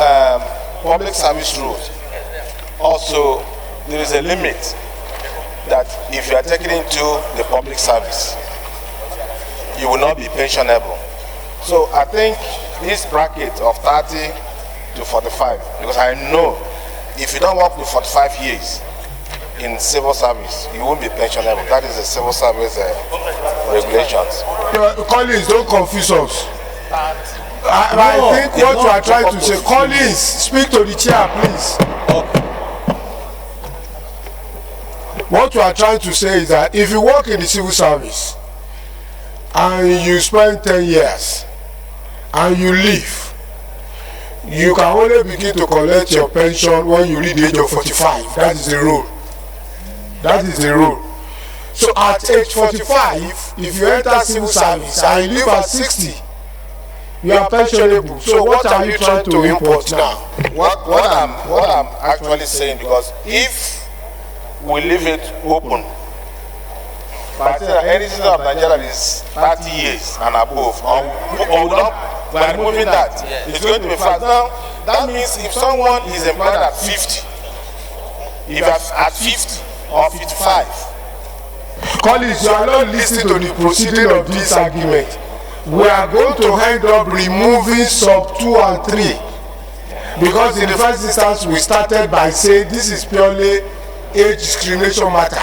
public service rules, also there is a limit that if you are taken into the public service, you will not be pensionable. So I think this bracket of 30 to 45, because I know if you don't work with 45 years in civil service, you won't be pensionable. That is a civil service regulations. Collins, don't confuse us. I think what you are trying to say, Collins, speak to the chair, please. What you are trying to say is that if you work in the civil service and you spend 10 years and you leave, you can only begin to collect your pension when you reach the age of 45. That is the rule. That is the rule. So at age 45, if you enter civil service and you leave at 60, you are pensionable. So what are you trying to import now? What I'm actually saying, because if we leave it open, but any citizen of Nigeria is 30 years and above, by removing that, it's going to be fast. Now, that means if someone is employed at 50, if at 50 or 55, Collins, you are not listening to the proceeding of this argument. We are going to end up removing sub 2 and 3, because in the first instance we started by saying this is purely age discrimination matter,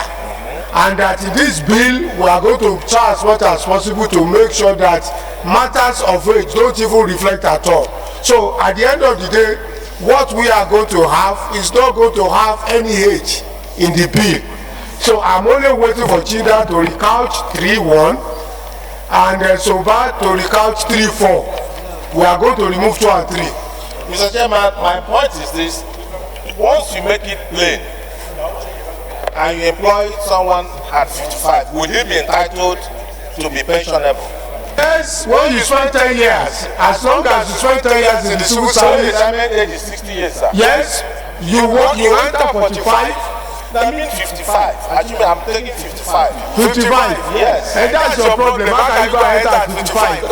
and that in this bill we are going to try as much as possible to make sure that matters of age don't even reflect at all. So at the end of the day, what we are going to have is not going to have any age in the bill. So I'm only waiting for Chida to recouch 3-1 and Soba to recouch 3-4. We are going to remove 2 and 3. Mr. Chairman, my point is this: once you make it plain and you employ someone at 55, will he be entitled to be pensionable? Yes, when you spend 10 years, as long as you spend 10 years in the civil service. The retirement age is 60 years, sir. Yes, you enter 45. That means 55. Actually, I'm taking 55. 55? Yes. And that's your problem. How can you go enter at 55?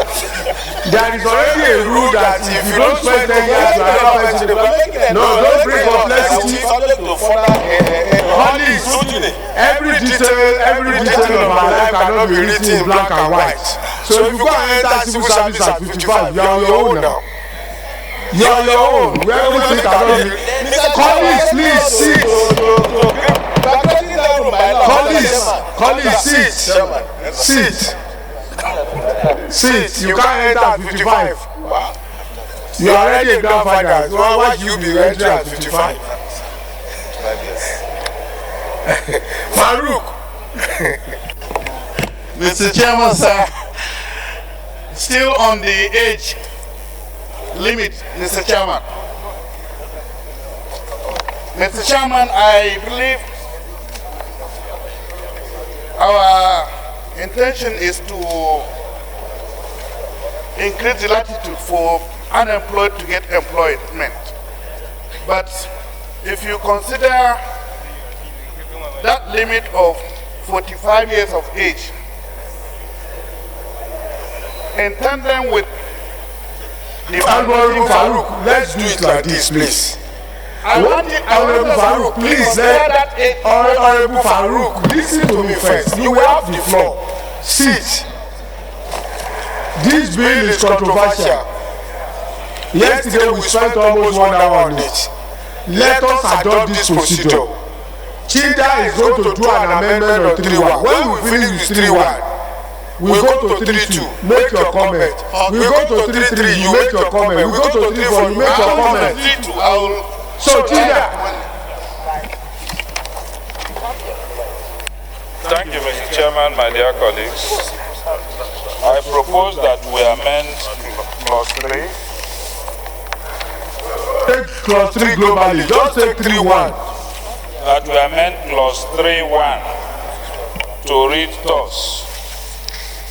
There is already a rule that if you don't spend 10 years, you are not pensionable. No, don't bring complexity. Police, every detail of my life cannot be written in black and white. So if you go and enter civil service at 55, you are on your own now. You are your own. Where everything cannot be. Police, please sit. Police, sit. Sit. You can't enter at 55. You are already a grandfather. So why should you be entering at 55? Farouk. Mr. Chairman, sir, still on the age limit, Mr. Chairman. Mr. Chairman, I believe our intention is to increase the latitude for unemployed to get employment. But if you consider that limit of 45 years of age, in tandem with Honorable Farouk, let's do it like this, please. Honorable Farouk, please, Honorable Farouk, listen to me first. You have the floor. Sit. This bill is controversial. Yesterday we spent almost 1 hour on it. Let us adopt this procedure. Chida is going to do an amendment on 3-1. When we finish with 3-1, we go to 3-2, make your comment. We go to 3-3, you make your comment. We go to 3-4, you make your comment. So, Chida. Thank you, Mr. Chairman, my dear colleagues. I propose that we amend clause 3. Take clause 3 globally, just take 3-1. That we amend clause 3-1 to read thus: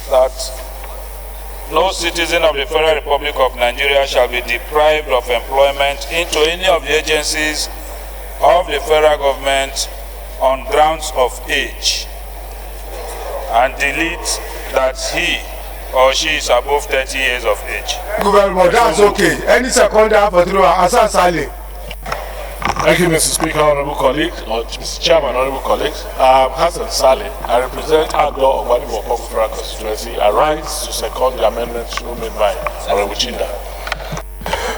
that no citizen of the Federal Republic of Nigeria shall be deprived of employment into any of the agencies of the federal government on grounds of age, and delete that he or she is above 30 years of age. Government, that's okay. Any second for 3 Asa Saleh. Thank you, Mr. Speaker, honorable colleagues, or Mr. Chairman, honorable colleagues. Hassan Saleh, I represent Agdo Ogwadi for Federal Constituency. I rise to second the amendment made by Honorable Chinda.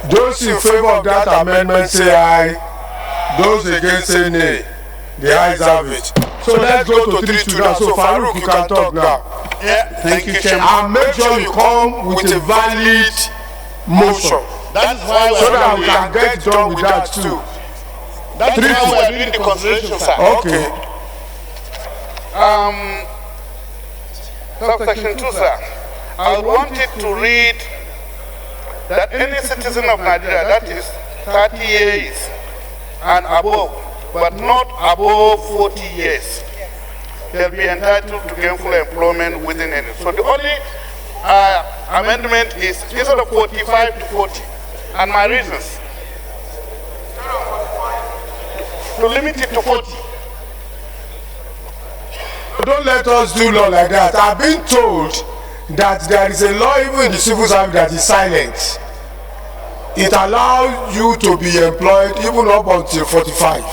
Those in favor of that amendment say aye. Those against say nay. The ayes have it. So let's go to 3-2 now. So Farouk, you can talk now. Yeah, thank you, Chairman. And make sure you come with a valid motion. That is why so that we can get done with that too. That's why we are doing the consideration, sir. Okay. Subsection 2, sir. I want it to read that any citizen of Nigeria that is 30 years and above, but not above 40 years, shall be entitled to gainful employment within any. So the only amendment is instead of 45 to 40. And my reasons to limit it to 40. Don't let us do law like that. I've been told that there is a law even in the civil service that is silent. It allows you to be employed even up until 45.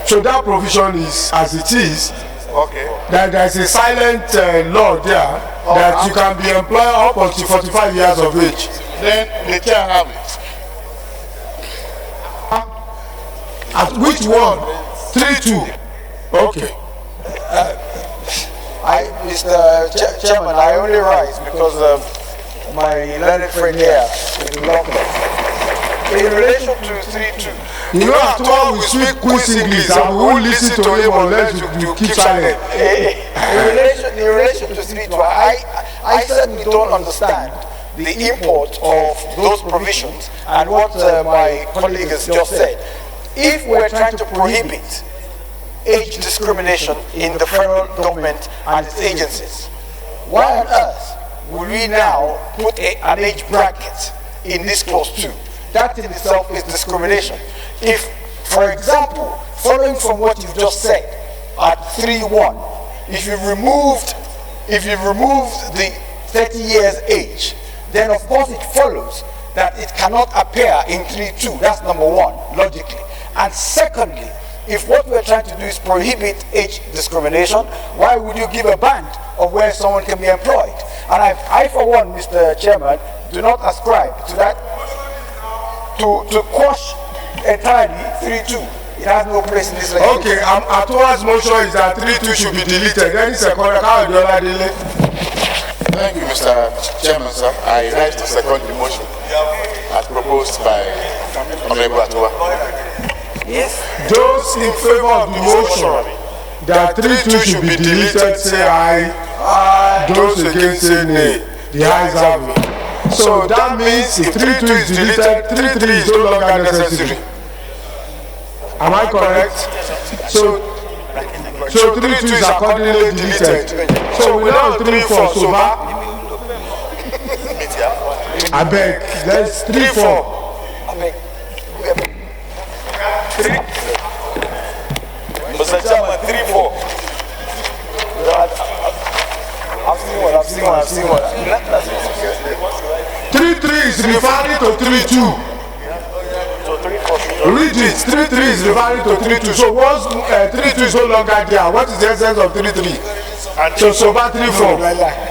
So that provision is as it is. Okay. That there is a silent law there that you can be employed up until 45 years of age. Then the chair have it. At which one? 3-2. Okay. Mr. Chairman, I only rise because my learned friend here is locked up. In relation to 3-2. You know, at all we speak Queen's English and we won't listen to him unless you keep silent. In relation to 3-2, I certainly don't understand the import of those provisions and what my colleague has just said. If we're trying to prohibit age discrimination in the federal government and its agencies, why on earth would we now put an age bracket in this clause 2? That in itself is discrimination. If, for example, following from what you've just said at 3-1, if you've removed the 30 years age, then of course it follows that it cannot appear in 3-2. That's number one, logically. And secondly, if what we're trying to do is prohibit age discrimination, why would you give a band of where someone can be employed? And I for one, Mr. Chairman, do not ascribe to that, to quash entirely 3-2. It has no place in this legislation. Okay, Atora's motion is that 3-2 should be deleted. Any second, Thank you, Mr. Chairman, sir. I rise to second the motion as proposed by Honorable Atowa. Yes. Those in favor of the motion that 3-2 should be deleted say aye. Aye. Those against say nay. The ayes have it. So that means if 3-2 is deleted, 3-3 is no longer necessary. Am I correct? So 3-2 is accordingly deleted. So we now 3-4 so far. I beg, let's 3-4. Mr. Chairman, 3-4. I've seen one. 3-3 is referring to 3-2. Read it. 3-3 is referring to 3-2. So once 3-2 is no longer there, what is the essence of 3-3? So far 3-4.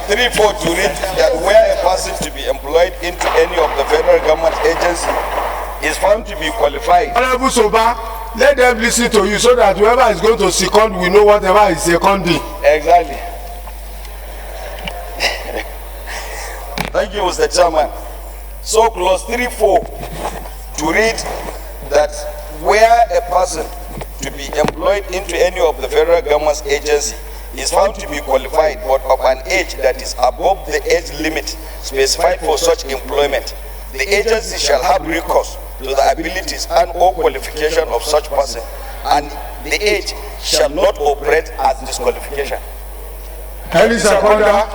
3-4 to read that where a person to be employed into any of the federal government agency is found to be qualified. Honorable Soba, let them listen to you so that whoever is going to second we know whatever is seconding. Exactly. Thank you, Mr. Chairman. So clause 3-4 to read that where a person to be employed into any of the federal government's agency is found to be qualified but of an age that is above the age limit specified for such employment, the agency shall have recourse to the abilities and or qualification of such person, and the age shall not operate as disqualification. Any seconder?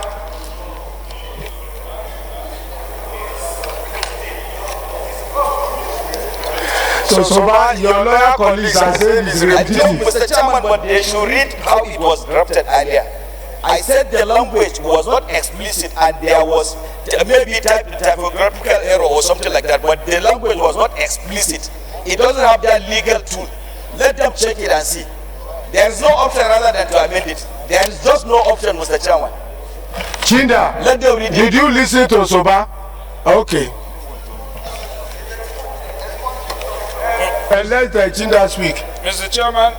So far, your lawyer colleagues are saying it's repetitive. Mr. Chairman, but they should read how it was drafted earlier. I said the language was not explicit and there was maybe typographical error or something like that, but the language was not explicit. It doesn't have that legal tool. Let them check it and see. There is no option rather than to amend it. There is just no option, Mr. Chairman. Chinda, let them read it. Did you listen to Soba? Okay. And let Chinda speak. Mr. Chairman,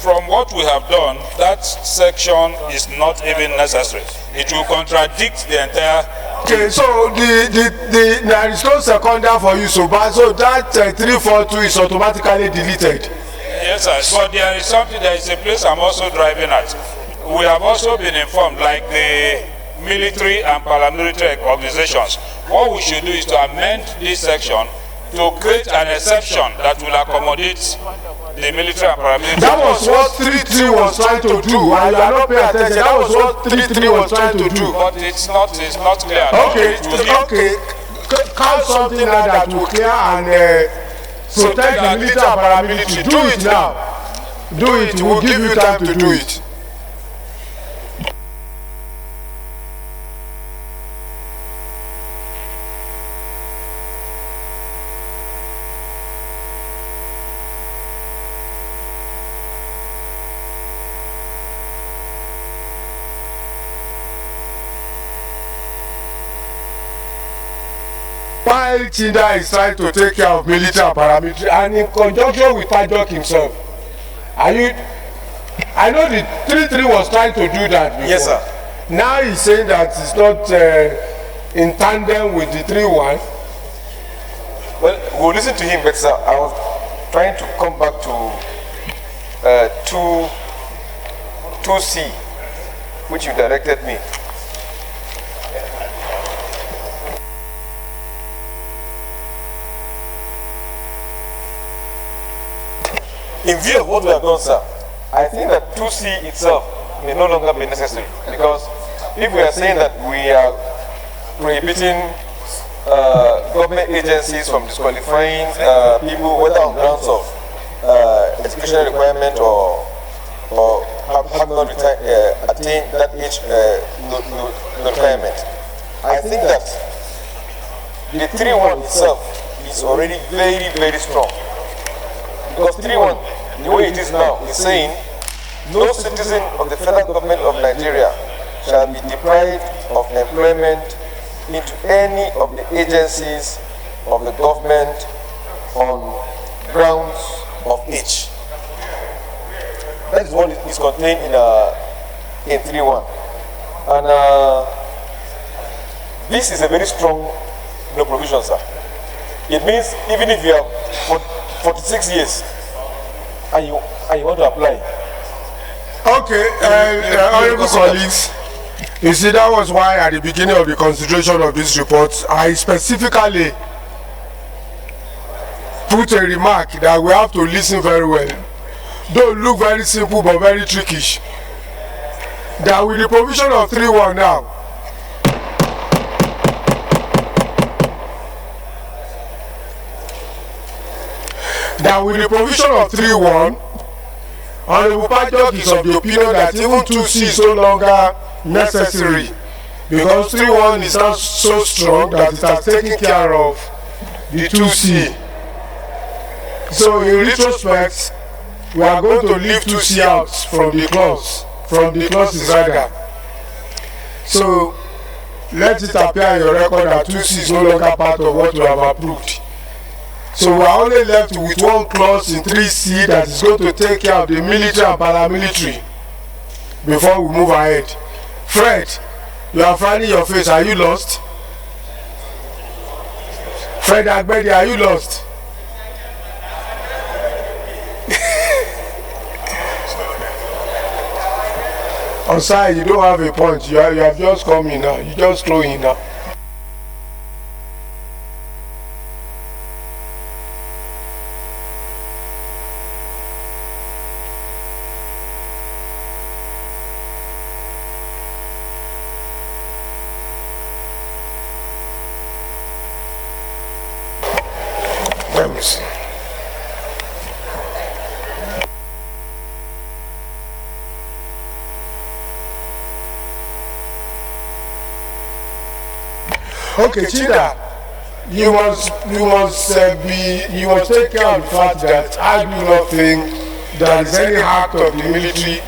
from what we have done, that section is not even necessary. It will contradict the entire. Okay, so there is no seconder for you, so that 342 is automatically deleted. Yes, sir. But there is something. There is a place I'm also driving at. We have also been informed, like the military and paramilitary organizations. What we should do is to amend this section to create an exception that will accommodate the military and paramilitary. That was what 33 was trying to do, and you are not paying attention. That was what 33 was trying to do. But it's not clear. Okay, okay. Count something now that will clear and protect the military and paramilitary. Do it now. Do it. We'll give you time to do it. While Chinda is trying to take care of military and paramilitary, and in conjunction with Tajok himself, I know the 33 was trying to do that before. Yes, sir. Now he's saying that it's not in tandem with the 3-1. Well, we'll listen to him, but sir, I was trying to come back to 2C, which you directed me. In view of what we have done, sir, I think that 2C itself may no longer be necessary, because if we are saying that we are prohibiting government agencies from disqualifying people, whether on grounds of educational requirement or have not attained that age requirement, I think that the 3-1 itself is already very, very strong. Because 3-1, the way it is now, is saying no citizen of the federal government of Nigeria shall be deprived of employment into any of the agencies of the government on grounds of age. That is what is contained in 3-1. And this is a very strong provision, sir. It means even if you have 46 years and you want to apply. Okay, honorable colleagues, you see, that was why at the beginning of the consideration of this report, I specifically put a remark that we have to listen very well. Don't look very simple but very trickish. That with the provision of 3-1 now, that with the provision of 3-1, Honorable Pajok is of the opinion that even 2C is no longer necessary, because 3-1 is now so strong that it has taken care of the 2C. So in retrospect, we are going to leave 2C out from the clauses rather. So let it appear in your record that 2C is no longer part of what we have approved. So we are only left with one clause in 3C that is going to take care of the military and paramilitary before we move ahead. Fred, you are frowning your face. Are you lost? Fred Agbedi, are you lost? Osai, you don't have a point. You have just come in now. You just throw in now. Okay, Chida, you must take care of the fact that I do not think there is any act of the military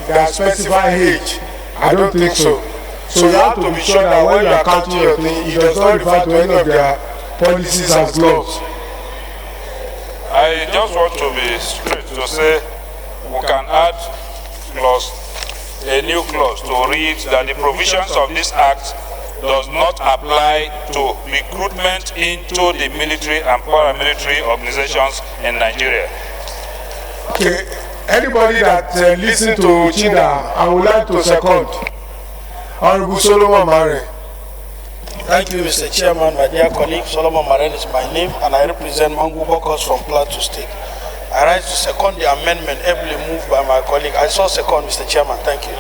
that specifies age. I don't think so. So you have to be sure that when you are counting your thing, it does not refer to any of their policies as laws. I just want to be straight to say we can add a new clause to read that the provisions of this act does not apply to recruitment into the military and paramilitary organizations in Nigeria. Okay, anybody that listen to Chinda, I would like to second. Honorable Solomon Mare. Thank you, Mr. Chairman. My dear colleague, Solomon Maren is my name, and I represent Mangu Bokos from Plateau State. I rise to second the amendment ably moved by my colleague. I saw second, Mr. Chairman. Thank you.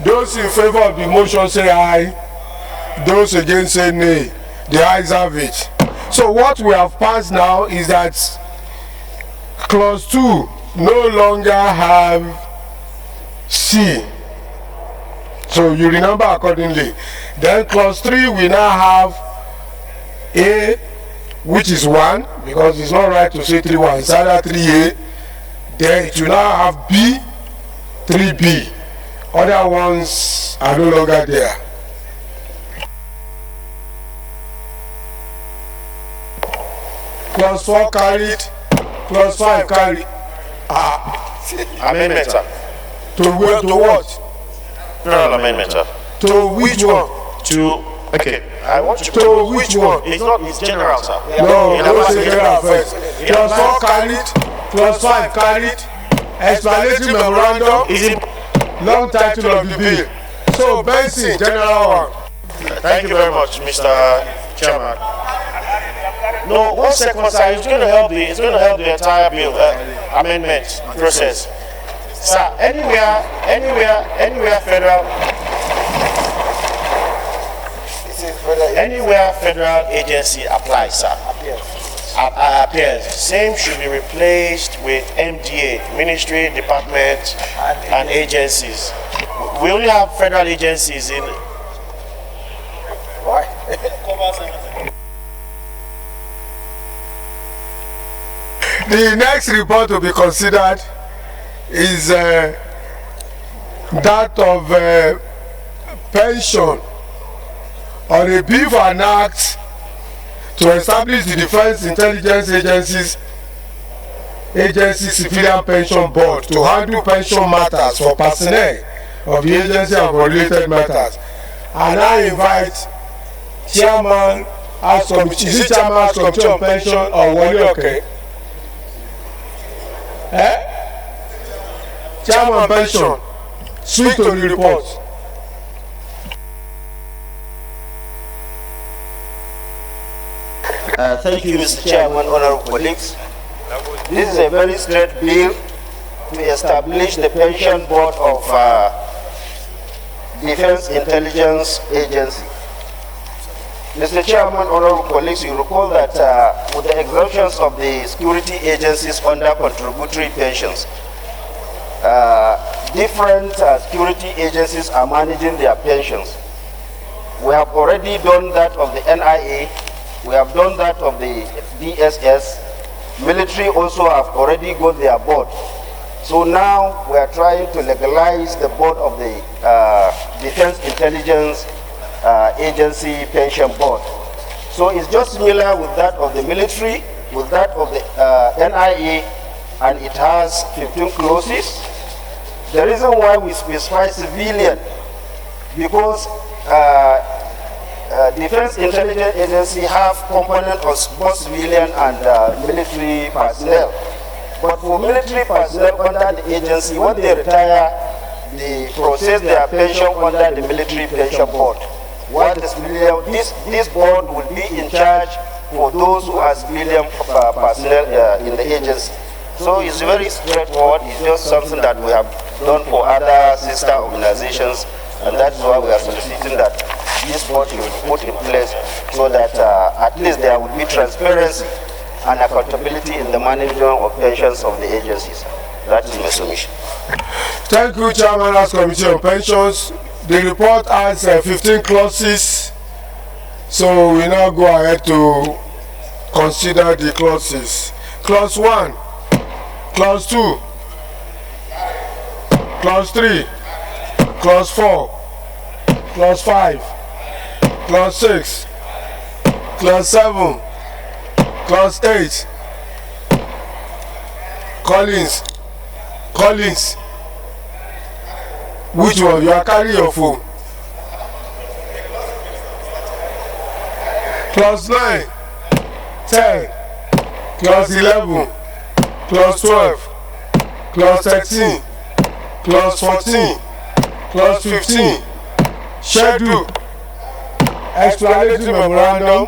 Those in favor of the motion say aye. Those against say nay. The ayes have it. So what we have passed now is that clause 2 no longer have C. So you remember accordingly. Then clause 3 we now have A, which is 1, because it's not right to say 3-1, it's either 3A. Then it will now have B, 3B. Other ones are no longer there. Clause 4 carried, clause 5 carried. Amendment, sir. To what? Federal amendment, sir. To which one? Okay. I want you to which one? It's general, sir. No, don't say general first. Clause 4 carried, clause 5 carried. Explanatory memorandum is in long title of the bill. So Benson, general one. Thank you very much, Mr. Chairman. No, 1 second, sir. It's going to help the entire bill amendment process. Sir, anywhere federal agency applies, sir, appears, same should be replaced with MDA, ministry, department, and agencies. We only have federal agencies in. Why? The next report to be considered is that of pension on a bill for an act to establish the Defense Intelligence Agency Civilian Pension Board to handle pension matters for personnel of the agency and for related matters. And I invite Chairman House Committee, is it Chairman House Committee on Pension or Wole Okay? Chairman Pension, speak to the report. Thank you, Mr. Chairman, honorable colleagues. This is a very straight bill to establish the pension board of Defense Intelligence Agency. Mr. Chairman, honorable colleagues, you recall that with the exemptions of the security agencies under contributory pensions, different security agencies are managing their pensions. We have already done that of the NIA, we have done that of the DSS, military also have already got their board. So now we are trying to legalize the board of the Defense Intelligence Agency Pension Board. So it's just similar with that of the military, with that of the NIA, and it has 15 clauses. The reason why we specify civilian, because Defense Intelligence Agency have component of both civilian and military personnel. But for military personnel under the agency, when they retire, they process their pension under the military pension board. While the civilian, this board will be in charge for those who are civilian personnel in the agency. So it's very straightforward. It's just something that we have done for other sister organizations, and that's why we are soliciting that this board should be put in place so that at least there will be transparency and accountability in the management of pensions of the agencies. That is my submission. Thank you, Chairman House Committee on Pensions. The report has 15 clauses, so we now go ahead to consider the clauses. Clause 1, Clause 2, Clause 3, Clause 4, Clause 5, Clause 6, Clause 7, Clause 8, Collins, Collins, which one? You are carrying your phone. Class 9, 10, class 11, class 12, class 13, class 14, class 15. Schedule, explanatory memorandum,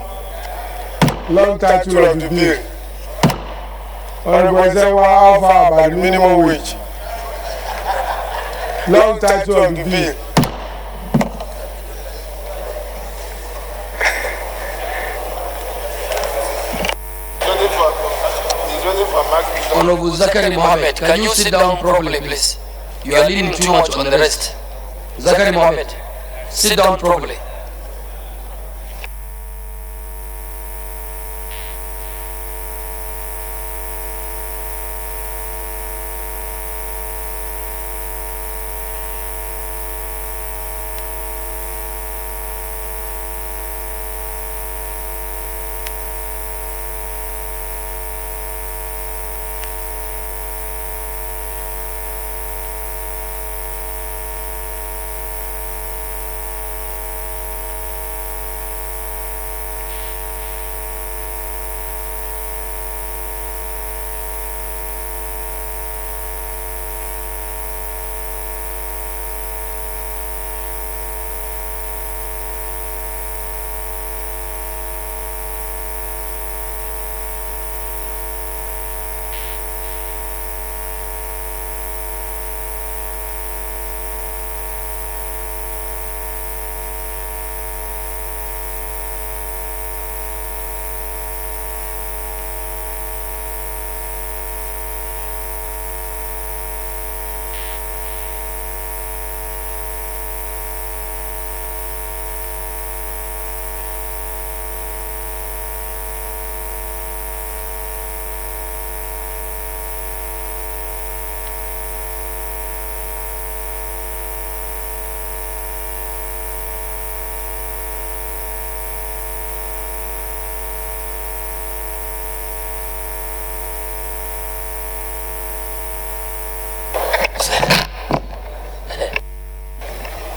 long title of the bill. Honorable Ezewa Alpha by the minimum wage. Long title of the bill. Honorable Zakari Mohammed, can you sit down properly, please? You are leaning too much on the rest. Zakari Mohammed, sit down properly.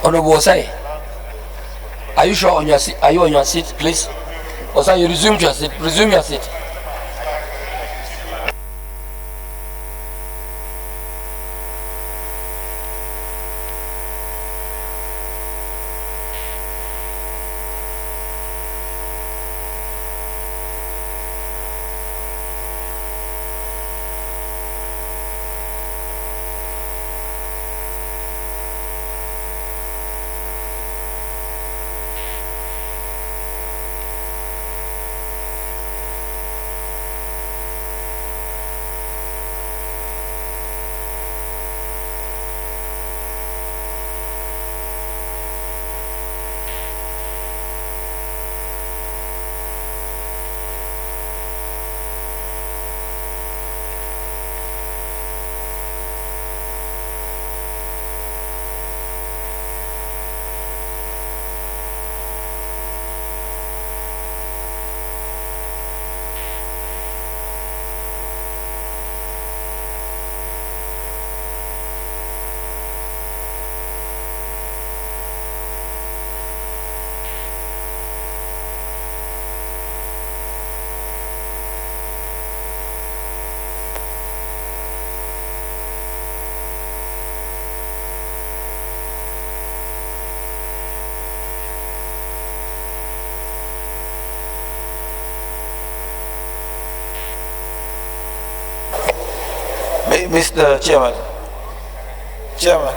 Honorable Osai, are you sure on your seat? Are you on your seat, please? Osai, you resume your seat. Resume your seat. Mr. Chairman. Chairman.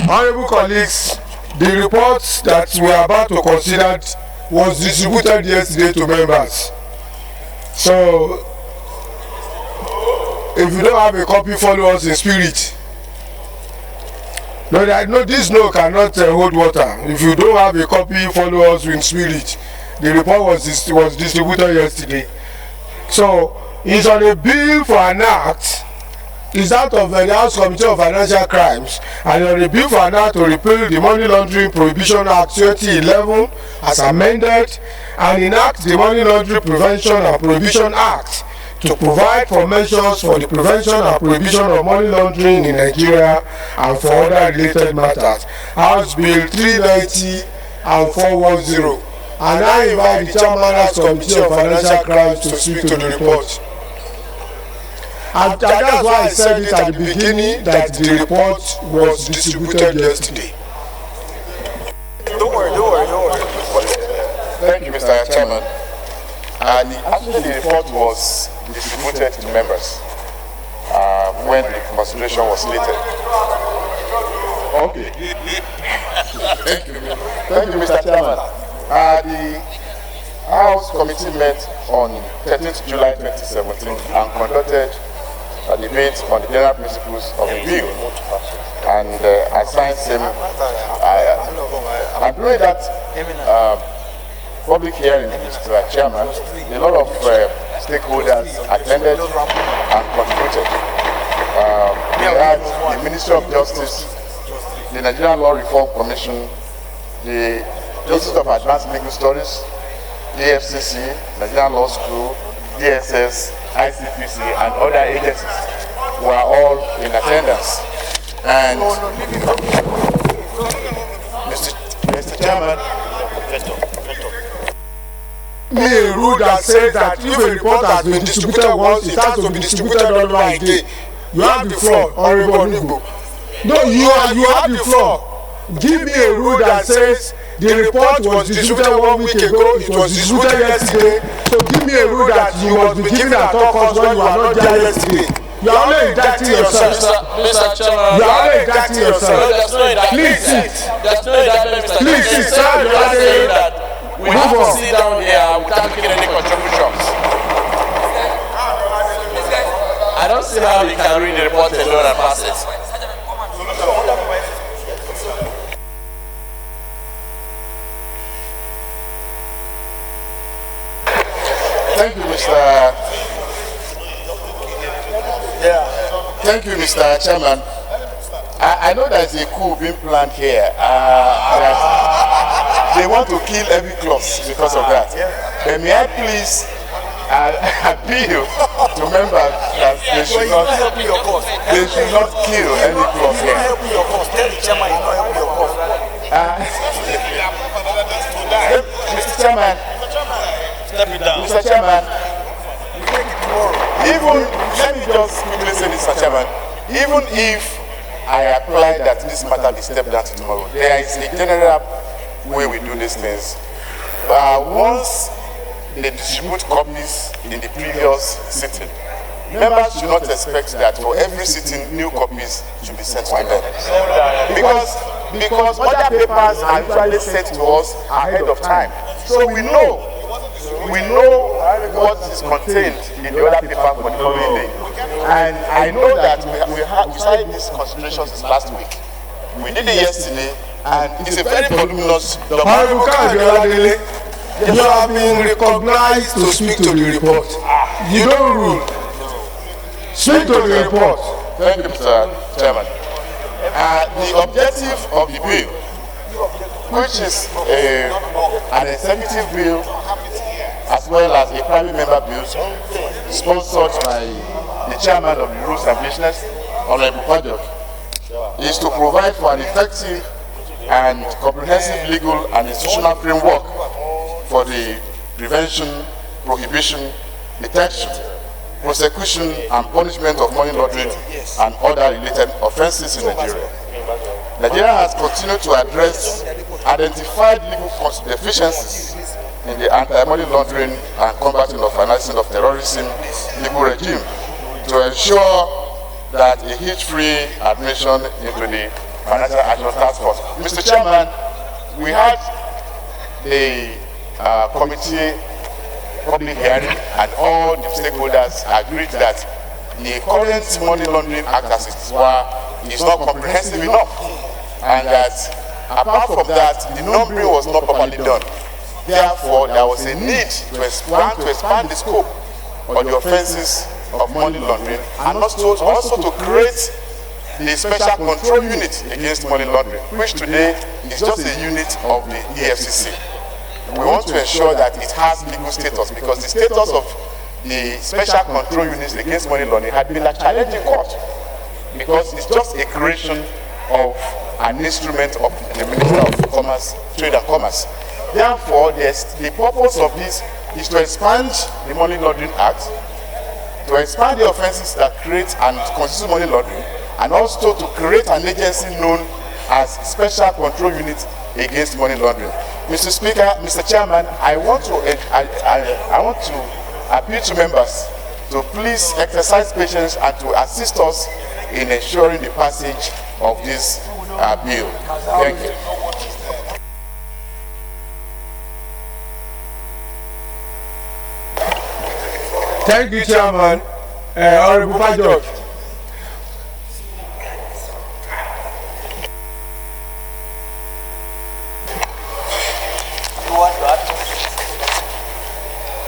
Honorable colleagues, the report that we are about to consider was distributed yesterday to members. So, if you don't have a copy, follow us in spirit. No, this no cannot hold water. If you don't have a copy, follow us in spirit. The report was distributed yesterday. So, it's on a bill for an act. It's out of the House Committee of Financial Crimes, and on a bill for an act to repeal the Money Laundering Prohibition Act 2011 as amended, and enact the Money Laundering Prevention and Prohibition Act to provide for measures for the prevention and prohibition of money laundering in Nigeria and for other related matters. House Bill 390 and 410. And I invite the Chairman of the House Committee of Financial Crimes to speak to the report. And that's why I said it at the beginning that the report was distributed yesterday. Don't worry. Thank you, Mr. Chairman. Actually, the report was distributed to members when the consideration was slated. Okay. Thank you, Mr. Chairman. The House Committee met on 13th July 2017 and conducted a debate on the general principles of the bill and assigned him. And during that public hearing, Mr. Chairman, a lot of stakeholders attended and contributed. We had the Ministry of Justice, the Nigerian Law Reform Commission, the Institute of Advanced Legal Studies, the FCC, Nigerian Law School, DSS, ICPC, and other agencies were all in attendance. And Mr. Chairman, a rule that says that if a report has been distributed once, it has to be distributed all over again. You have the floor, Honorable Nigbo. No, you have the floor. Give me a rule that says the report was distributed 1 week ago, it was distributed yesterday. So give me a rule that you must be given at all costs when you are not there yesterday. You are only indicting yourself. Mr. Chairman. You are only indicting yourself. There's no indictment. Please sit. There's no indictment, Mr. Please sit, sir. You are saying that we have to sit down here without making any contributions. I don't see how we can read the report alone and pass it. thank you, Thank you, Mr. Chairman. I know there's a coup being planned here. They want to kill every clause because of that. But may I please appeal to members that they should not kill any clause here. Mr. Chairman, Mr. Chairman, even, let me just quickly say this, Mr. Chairman, even if I apply that this matter be stepped down to tomorrow, there is a general way we do these things. Once they distribute copies in the previous sitting, members should not expect that for every sitting, new copies should be sent to them. Because other papers are usually sent to us ahead of time. So we know what is contained in the other paper for the following day. And I know that we started these considerations since last week. We did it yesterday, and it's a very voluminous document. You have been recognized to speak to the report. You don't rule. Speak to the report. Thank you, Mr. Chairman. The objective of the bill, which is an executive bill as well as a private member bill sponsored by the chairman of the Rules and Business, Honorable Pajok, is to provide for an effective and comprehensive legal and institutional framework for the prevention, prohibition, detection, prosecution and punishment of money laundering and other related offences in Nigeria. Nigeria has continued to address identified legal deficiencies in the anti-money laundering and combating of financing of terrorism legal regime to ensure that a hitch-free admission into the Financial Action Task Force. Mr. Chairman, we had the committee public hearing, and all the stakeholders agreed that the current Money Laundering Act as it were is not comprehensive enough, and that apart from that, the numbering was not properly done. Therefore, there was a need to expand the scope of the offences of money laundering, and also to create the Special Control Unit against money laundering, which today is just a unit of the EFCC. We want to ensure that it has legal status, because the status of the Special Control Units against money laundering had been a challenge in court, because it's just a creation of an instrument of the Minister of Commerce, Trade and Commerce. Therefore, the purpose of this is to expand the Money Laundering Act, to expand the offences that create and constitute money laundering, and also to create an agency known as Special Control Unit against money laundering. Mr. Speaker, Mr. Chairman, I want to appeal to members to please exercise patience and to assist us in ensuring the passage of this bill. Thank you. Thank you, Chairman. Honorable George.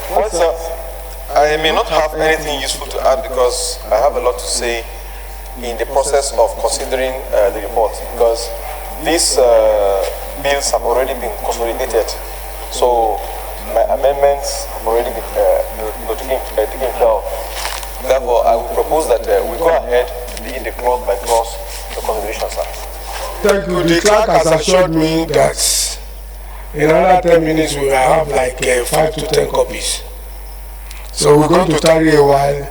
Well, sir, I may not have anything useful to add because I have a lot to say in the process of considering the report, because these bills have already been consolidated. So my amendments have already been taken care of. Therefore, I would propose that we go ahead in the clause by clause the consideration, sir. Thank you. The clerk has assured me that in another 10 minutes we will have like 5 to 10 copies. So we're going to tarry a while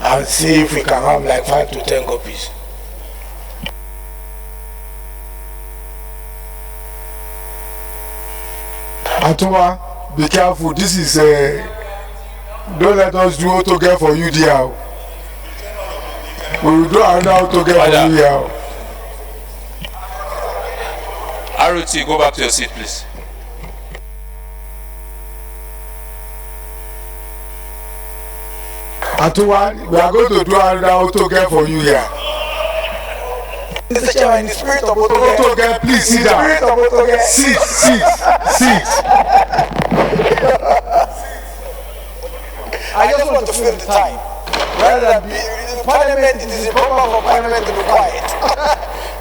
and see if we can have like 5 to 10 copies. Atuma, be careful. This is don't let us do autogame for you, dear. We will do another autogame for you, dear. ROT, go back to your seat, please. Atuma, we are going to do another autogame for you here. Mr. Chairman, in the spirit of autogame, please sit down. Sit. I just want to fill the time. Rather than be Parliament, it is improper for Parliament to be quiet.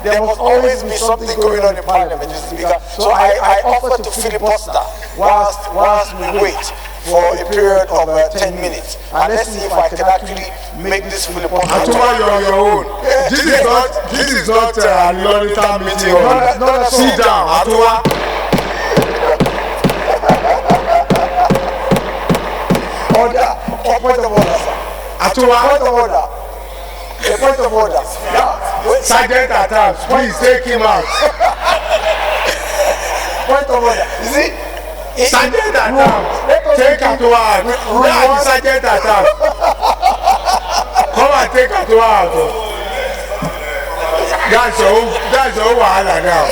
There must always be something going on in Parliament, Mr. Speaker. So I offer to filibuster whilst we wait for a period of 10 minutes. And let's see if I can actually make this filibuster. Atuma, you're on your own. This is not a monitor meeting. Sit down, Atuma. Order. Point of order, sir. Atuma. Point of order. A point of order. Sergeant at arms, please take him out. Point of order. You see? Sergeant at arms, take Atuma out. Where are the sergeant at arms? Come and take Atuma out. That's your wahala now.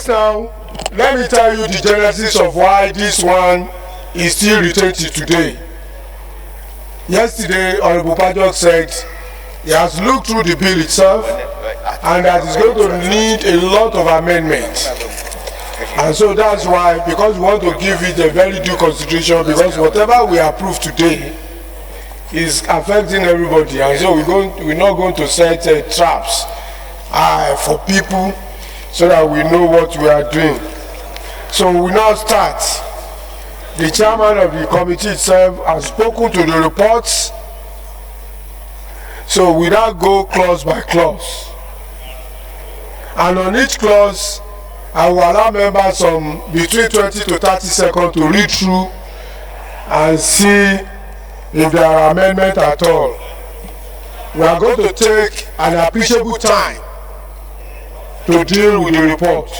Just now, let me tell you the genesis of why this one is still retained today. Yesterday, Honorable Pajok said he has looked through the bill itself and that is going to need a lot of amendments. And so that's why, because we want to give it a very due consideration, because whatever we approve today is affecting everybody, and so we're not going to set traps for people so that we know what we are doing. So we now start. The chairman of the committee itself has spoken to the reports, so we now go clause by clause. And on each clause, I will allow members between 20 to 30 seconds to read through and see if there are amendments at all. We are going to take an appreciable time to deal with the report.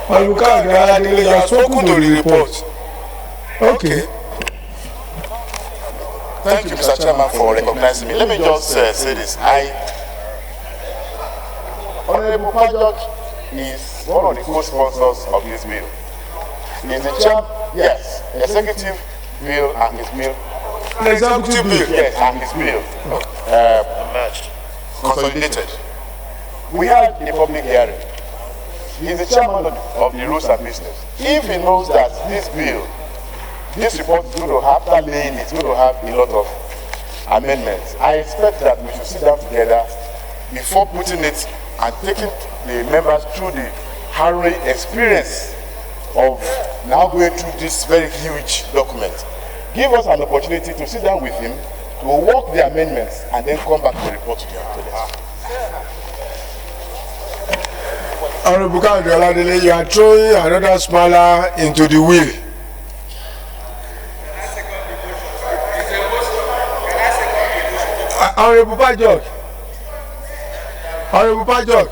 And you have spoken to the report. Okay. Thank you, Mr. Chairman, for recognizing me. Let me just say this. Honorable Pajok is one of the co-sponsors of this bill. He is the chair, yes, executive bill and his bill. An executive bill? Yes, and his bill. Consolidated. We had a public hearing. He is the chairman of the Rules and Business. If he knows that this bill, this report is going to have, after laying it's going to have a lot of amendments, I expect that we should sit down together before putting it and taking the members through the harrowing experience of now going through this very huge document. Give us an opportunity to sit down with him, to work the amendments, and then come back to report to them. Honorable Oladele, you are throwing another smaller into the wheel. Honorable Pajok. Honorable Pajok.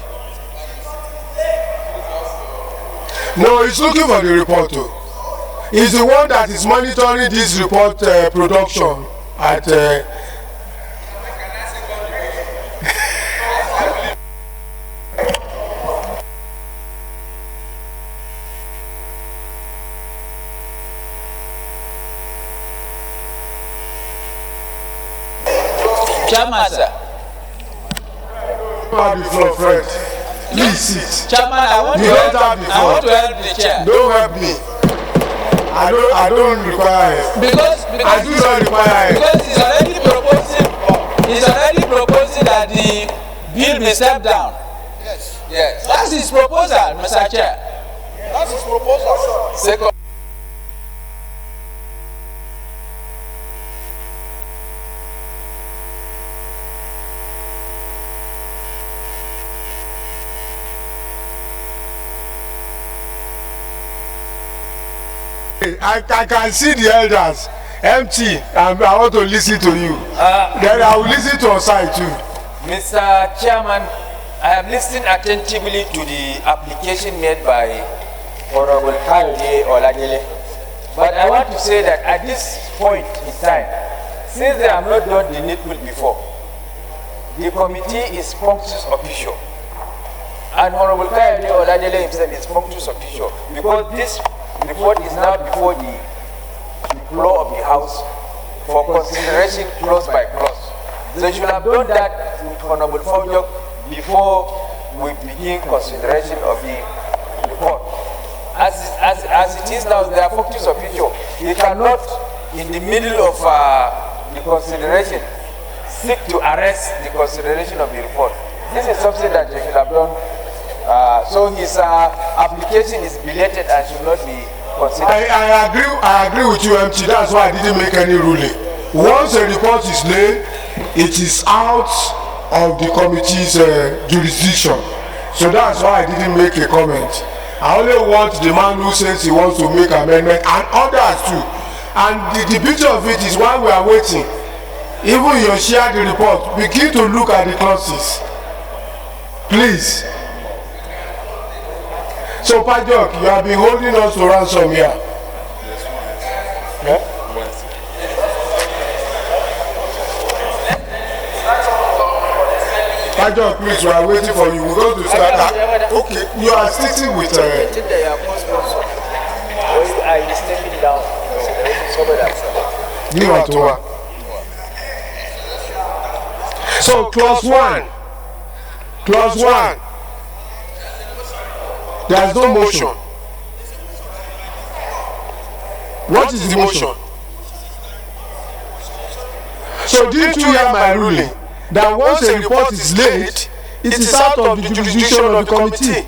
No, he's looking for the report too. He's the one that is monitoring this report production at Chairman, sir. the floor, friend. Please sit. Chairman, I want to help the chair. Don't help me. I don't require help. Because I do not require help. Because he's already proposing that the bill be stepped down. Yes. Yes. That's his proposal, Mr. Chair. That's his proposal. Second. I can see the elders empty and I want to listen to you. Then I will listen to your side too. Mr. Chairman, I have listened attentively to the application made by Honorable Kayode Oladele. But I want to say that at this point in time, since they have not done the needful before, the committee is functus officio. And Honorable Kayode Oladele himself is functus officio because this report is now before the floor of the House for consideration clause by clause. They should have done that with Honorable Pajok before we begin consideration of the report. As it is now, they are focused on future. They cannot, in the middle of the consideration, seek to arrest the consideration of the report. This is something that they should have done. So his application is belated and should not be considered. I agree with you, MT. That's why I didn't make any ruling. Once a report is laid, it is out of the committee's jurisdiction. So that's why I didn't make a comment. I only want the man who says he wants to make amendment and others too. And the beauty of it is while we are waiting, even you share the report, begin to look at the clauses. Please. So Pajok, you have been holding us to ransom here. Yeah? Major, please, we are waiting for you. We're going to start. Okay, you are sitting with. I stepping down. You are to one. So, clause 1. Clause 1. There is no motion. What is the motion? So, didn't you hear my ruling? That once a report is late, it is out of the jurisdiction of the committee.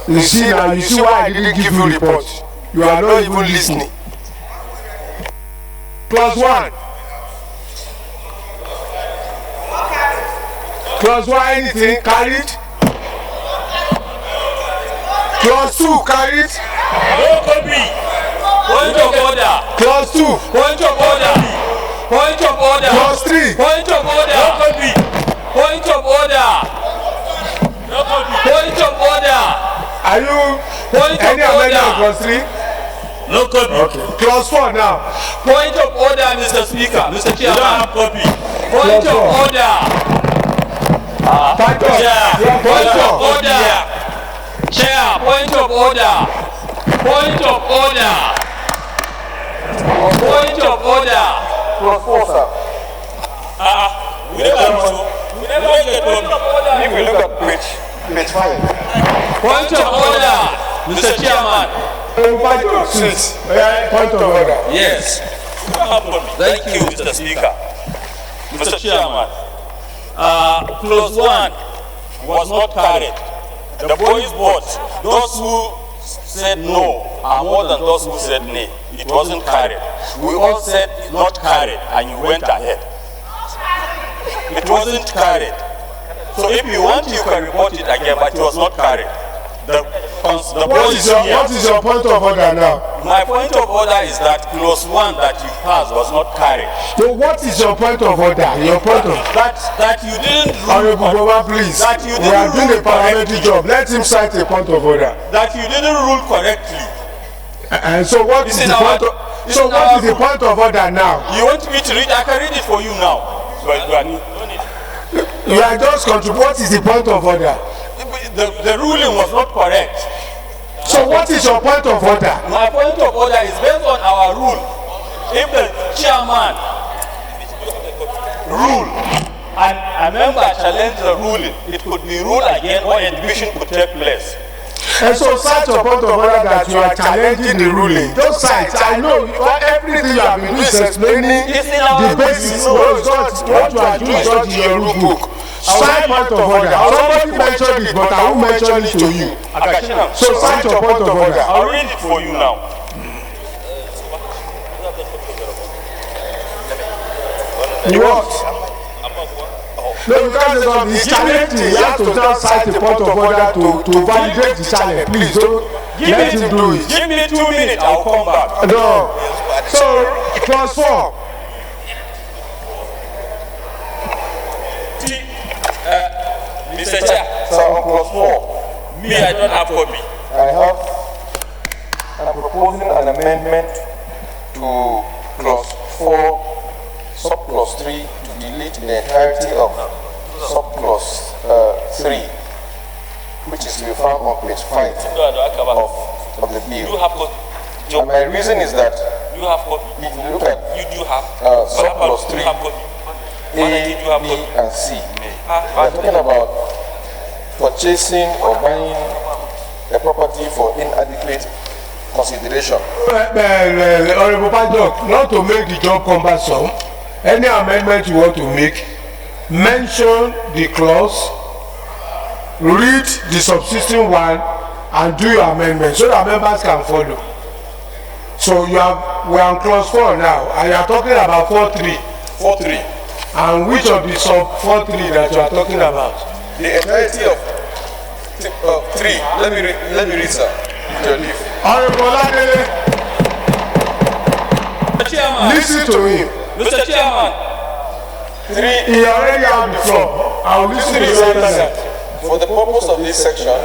You see now, you see why I didn't give you report. You are not even listening. Clause 1. Clause 1, anything carried? Clause 2 carried? No copy. Point of order. Clause 2. Point of order. Point of order. Clause 3. Point of order. No copy. Point of order. No copy. Point of order. Are you point any of amendment order? on clause 3? No copy. Okay. Clause 4 now. Point of order, Mr. Speaker. Mr. Chairman. You don't have copy. Point of order. Point of order. Chair. Point of order. Point of order. Point of order. Clause 4, sir. We never get one. If we look at page 5. Point of order, Mr. Chairman. Point of order. Yes. Thank you, Mr. Speaker. Mr. Chairman, clause 1 was not carried. The boys vote, those who said no are more than those who said nay. It wasn't carried. We all said not carried, and you went ahead. It wasn't carried. So if you want, you can report it again, but it was not carried. What is your point of order now? My point of order is that clause 1 that you passed was not carried. So what is your point of order? Your point of that you didn't rule. Honorable Baba, please. That you we are didn't doing a parliamentary job. Let him cite a point of order. That you didn't rule correctly. And so what is the point? So what is the point of order now? You want me to read? I can read it for you now. You are just contributing. What is the point of order? The ruling was not correct. So what is your point of order? My point of order is based on our rule. If the chairman rule and a member challenge the ruling, it could be ruled again or a division could take place. And so cite your point of order that you are challenging the ruling. Those sites, I know everything you have been doing is explaining the basis. What you are doing is not in your rule book. Cite point of order. Somebody mentioned it, but I won't mention it to you. So cite your point of order. I'll read it for you now. You what? No, you can't say something. He's challenging. He has to just cite the point of order to validate the challenge. Please don't let him do it. Give me 2 minutes, I'll come back. No. So, clause 4. Mr. Chair. Sir, on clause 4. Me, I don't have copy. I'm proposing an amendment to clause 4, subclause 3 to delete the entirety of subclause 3, which is to be found on page 5 of the bill. You have copy. And my reason is that you have copy. If you look at you have subclause 3, A, B, and C, we are talking about purchasing or buying a property for inadequate consideration. Honorable Paddock, not to make the job cumbersome, any amendment you want to make, mention the clause, read the subsisting one, and do your amendment so that members can follow. So we are on clause 4 now, and you are talking about 4.3. 4.3. And which of the sub 4.3 that you are talking about? The entirety of 3. Let me read, sir. Honorable Adele, listen to him. Mr. Chairman. 3. He already had the floor. I will listen to you. For the purpose of this section,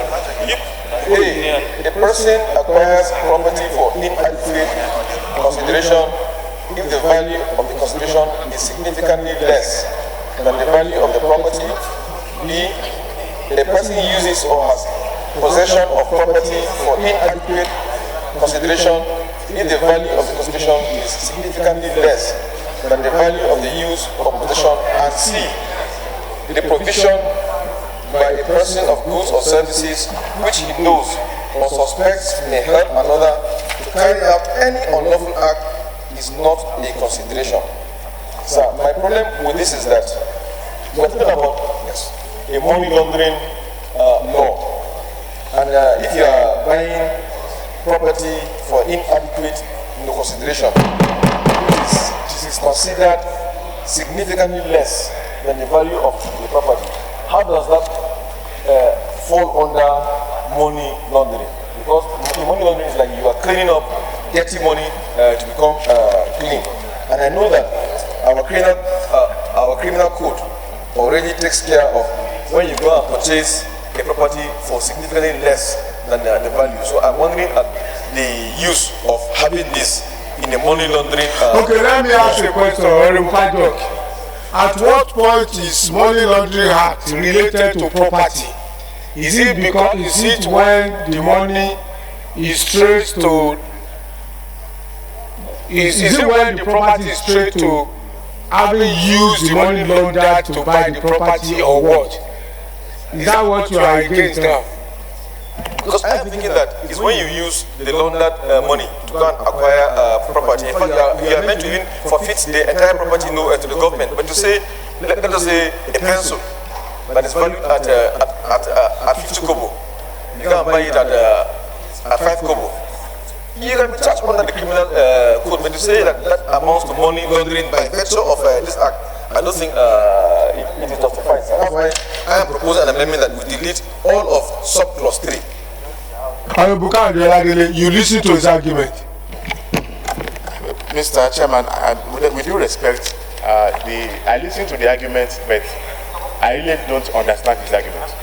A person acquires property for inadequate consideration if the value of the consideration is significantly less than the value of the property. B, a person uses or has possession of property for inadequate consideration if the value of the consideration is significantly less than the value of the use or possession. And C, the provision by a person of goods or services which he knows or suspects may help another to carry out any unlawful act is not a consideration. So my problem with this is that we're talking about a money laundering law, and if you are buying property for inadequate consideration, it is considered significantly less than the value of the property. How does that fall under money laundering? Because money laundering is like you are cleaning up dirty money to become clean. And I know that our criminal code already takes care of when you go and purchase a property for significantly less than the value. So I'm wondering at the use of having this in a money laundering. Okay, let me ask you a question, At what point is money laundering act related to property? Is it when the money is traced to? Is it when the property is traced to having used the money laundered to buy the property, or what? Is that what you are against now? Because I am thinking that it's when you use the laundered money to go and acquire property. In fact, you are meant to even forfeit the entire property to the government. But to say, let us say a pencil that is valued at 50 kobo, you can buy it at 5 kobo. You can be charged under the criminal code. But to say that that amounts to money laundering by virtue of this act, I don't think it is justified. So that's why I am proposing an amendment that we delete all of subclause 3. You listen to his argument. Mr. Chairman, with due respect, I listen to the argument, but I really don't understand his argument.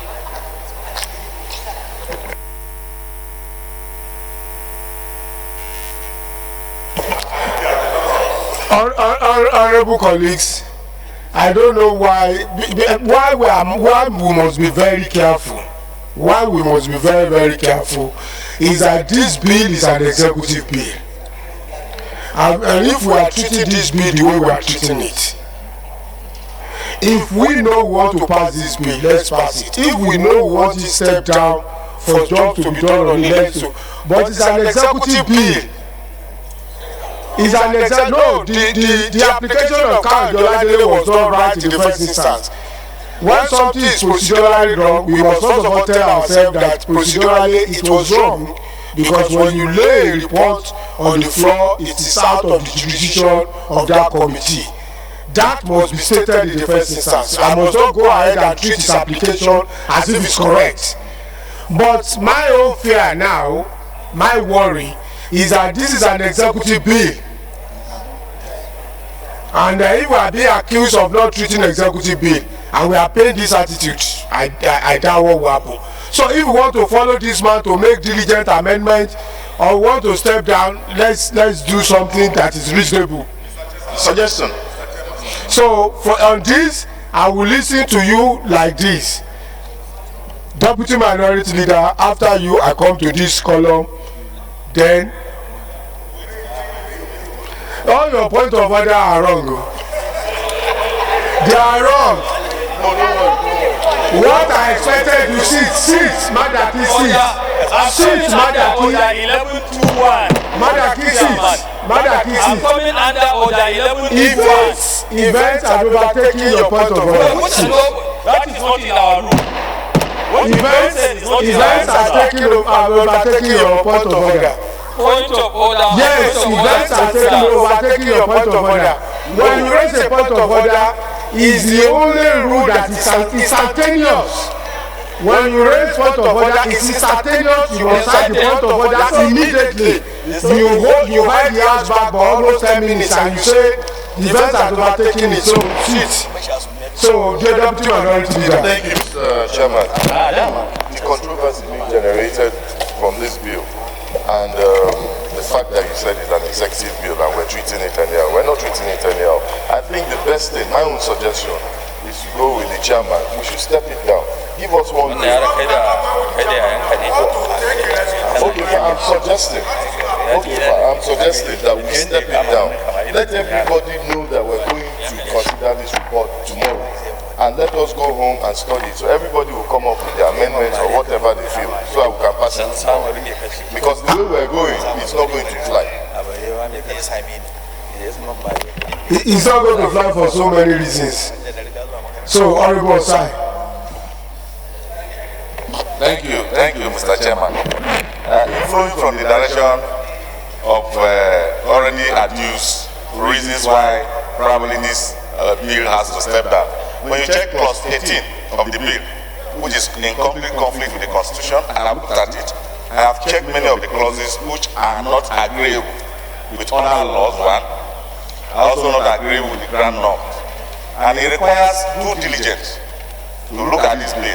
Honorable colleagues, I don't know why we must be very careful. Why we must be very, very careful is that this bill is an executive bill. And if we are treating this bill the way we are treating it, if we know we want to pass this bill, let's pass it. If we know we want to step down for jobs to be done on it, let's do. But it's an executive bill. It's an the application of Kyle Joladele was not right in the first instance. When something is procedurally wrong, we must first of all tell ourselves that procedurally it was wrong, because when you lay a report on the floor, it is out of the jurisdiction of that committee. That must be stated in the first instance. I must not go ahead and treat this application as if it's correct. But my own fear now, my worry, is that this is an executive bill. And if we are being accused of not treating executive bill, and we are paying this attitude, I doubt what will happen. So if we want to follow this man to make diligent amendment, or want to step down, let's do something that is reasonable. Suggestion. So on this, I will listen to you like this. Deputy Minority Leader, after you, I come to this column. Then all your point of order are wrong. They are wrong. What I expected you sit, Madaki sit, Madaki 1121. Madaki sit. I'm coming under order 1121. Events are overtaking your point of order. That is not in our rule. Events are overtaking your point of order. Point of order. Yes, events are overtaking your point of order. When you raise a point of order, is the only rule that is instantaneous. When you raise point of order, it's instantaneous. You must cite the point of order immediately. You hold the house back for almost 10 minutes and you say the event has overtaken it. So sit. So the Deputy Minority Leader. Thank you, Mr. Chairman. The controversy being generated from this bill and the fact that you said it's an executive bill and we're we're treating it anyhow. We're not treating it anyhow. I think the best thing, my own suggestion, is to go with the chairman. We should step it down. Give us one day. Okay, I'm suggesting. I'm suggesting that we step it down. Let everybody know that we're going to consider this report tomorrow. And let us go home and study it. So everybody will come up with their amendments or whatever they feel, so that we can pass it tomorrow. Because the way we're going, it's not going to fly. It's not going to fly for so many reasons. So, Honorable Osai. Thank you, Mr. Chairman. Flowing from the direction of already adduced reasons why probably this bill has to step down. When you check clause 18 of the bill, which is in complete conflict with the Constitution, and I've looked at it, I have checked many of the clauses which are not agreeable with other laws, one. I also not agree with the grand norm. And it requires due diligence to look at this bill.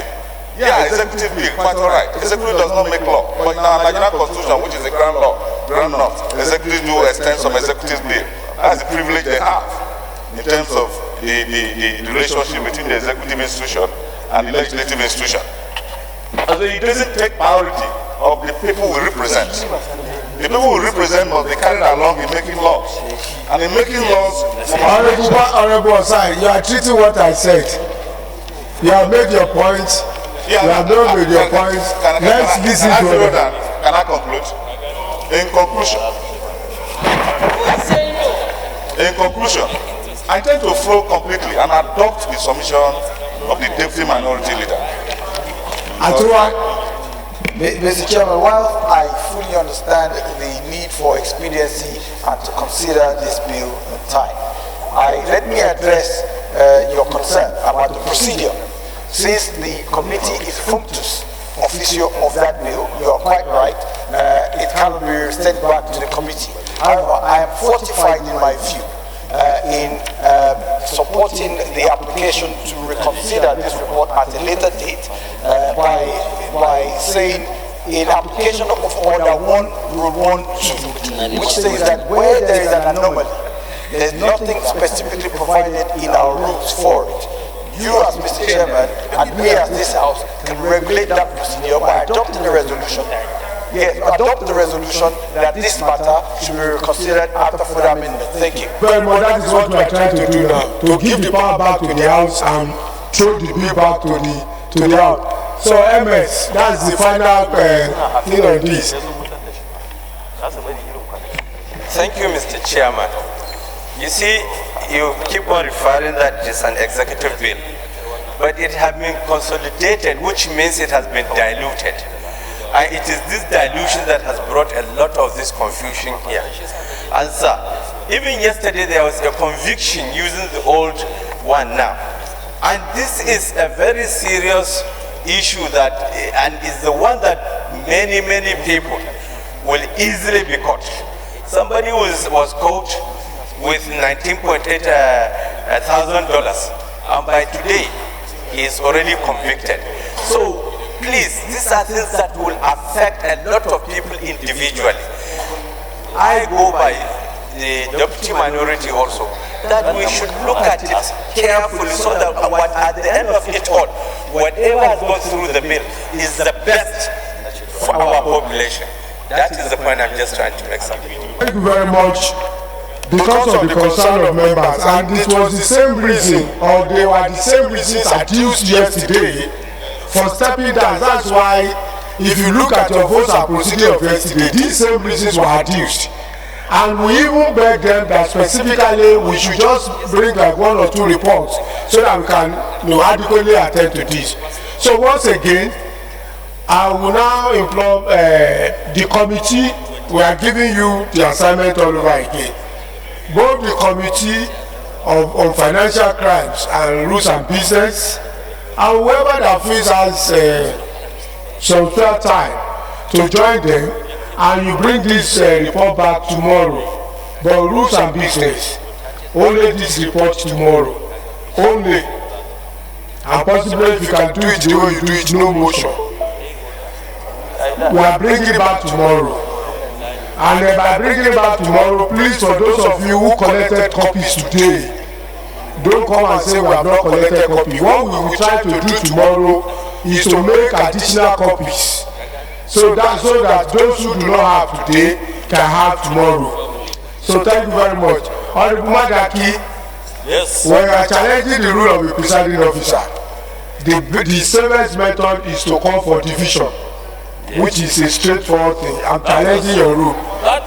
Yeah, executive bill, quite all right. Executive does not make law. But in our Nigerian Constitution, which is a grand law, grand norm, executive do extend some executive bill. That's the privilege they have in terms of the relationship between the executive institution and the legislative institution. Also, it doesn't take priority of the people we represent. The people we represent must be carried along in making laws. And in making laws... Honorable Osai, you are treating what I said. You have made your point. You have done with your point. Let's listen to it. Can I conclude? In conclusion, I tend to flow completely and adopt the submission of the deputy minority leader. Mr. Chairman, while I fully understand the need for expediency and to consider this bill in time, let me address your concern about the procedure. Since the committee is functus officio of that bill, you are quite right, it cannot be sent back to the committee. However, I am fortified in my view in supporting the application to reconsider this report at a later date by saying in application of Order 1, Rule 1.2, which says that where there is an anomaly, there is nothing specifically provided in our rules for it. You as Mr. Chairman and we as this House can regulate that procedure by adopting a resolution. Yes, adopt the resolution that this matter should be reconsidered after further amendment. Thank you. But that is what we are trying to do now, to give the power back to the House and throw the bill back to the House. So MS, that's the final thing on this. Thank you, Mr. Chairman. You see, you keep on referring that it's an executive bill, but it has been consolidated, which means it has been diluted. And it is this dilution that has brought a lot of this confusion here. And sir, even yesterday there was a conviction using the old one now. And this is a very serious issue that, and is the one that many people will easily be caught. Somebody was caught with $19.8 thousand, and by today he is already convicted. So please, these are things that will affect a lot of people individually. I go by the deputy minority also, that we should look at it carefully so that at the end of it all, whatever has gone through the bill is the best for our population. That is the point I'm just trying to make. Thank you very much. Because of the concern of members, and it was the same reason, or they were the same reasons adduced yesterday for stepping down. That's why, if you look at your votes and procedure of yesterday, these same reasons were adduced. And we even begged them that specifically we should just bring like 1 or 2 reports so that we can adequately attend to this. So once again, I will now implore the committee. We are giving you the assignment all over again. Both the committee on financial crimes and rules and business, and whoever that feels has some spare time to join them, and you bring this report back tomorrow. But rules and business, only this report tomorrow, only. And possibly if you can do it the way you do it, no motion. We are bringing it back tomorrow. And by bringing it back tomorrow, please, for those of you who collected copies today, don't come and say we have not collected copies. What we will try to do tomorrow is to make additional copies, so that those who do not have today can have tomorrow. So thank you very much. Honorable Madaki, yes. When you are challenging the rule of the presiding officer, the safest method is to call for division, which is a straightforward thing. I'm challenging your rule.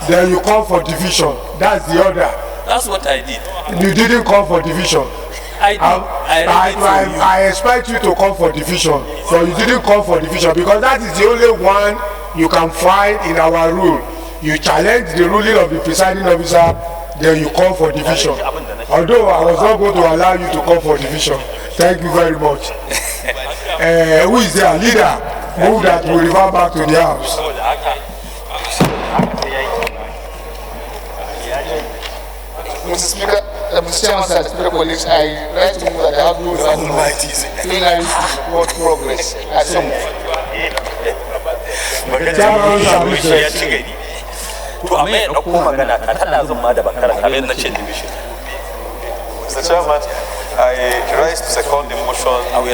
Then you call for division. That's the order. That's what I did. You didn't call for division. I expect you to call for division, but you didn't call for division because that is the only one you can find in our rule. You challenge the ruling of the presiding officer, then you call for division. Although I was not going to allow you to call for division. Thank you very much. Who is their leader? Move that we revert back to the house. Mr. Speaker, Mr. Chairman, sir, Speaker colleagues, I rise to move that the House move plenary report progress. I so move. Mr. Chairman, I rise to second the motion. I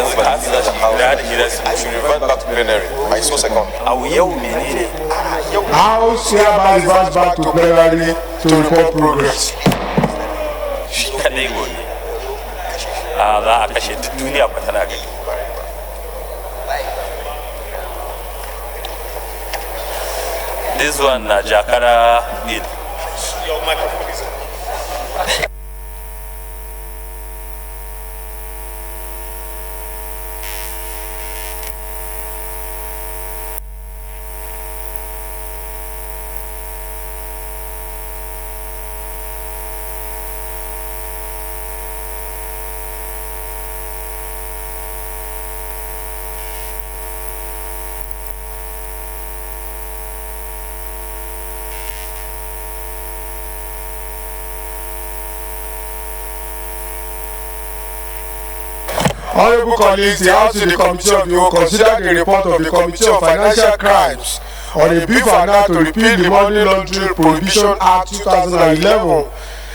should revert back to plenary. I so second. House hereby reverts back to plenary to report progress. This one, Jakara bill. Honorable colleagues, the House in the Committee of the Whole considered the report of the Committee on Financial Crimes on a bill for now to repeal the Money Laundering Prohibition Act 2011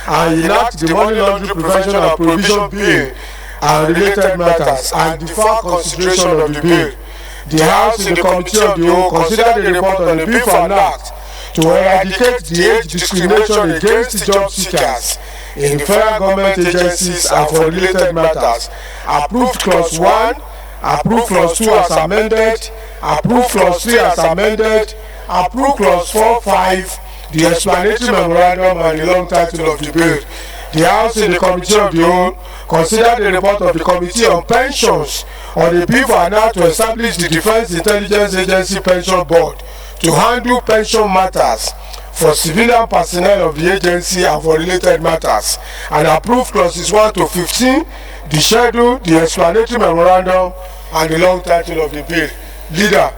and enact the Money Laundering Prevention and Prohibition Bill and related matters and defer consideration of the bill. The House in the Committee of the Whole considered the report on the bill for an act to eradicate the age discrimination against job seekers in the federal government agencies and for related matters, approved clause 1, approved clause 2 as amended, approved clause 3 as amended, approved clause 4, 5, the explanatory memorandum and the long title of the bill. The House in the Committee of the Whole considered the report of the Committee on Pensions on the bill for an act to establish the Defence Intelligence Agency Pension Board to handle pension matters for civilian personnel of the agency and for related matters, and approved clauses 1 to 15, the schedule, the explanatory memorandum, and the long title of the bill. Leader.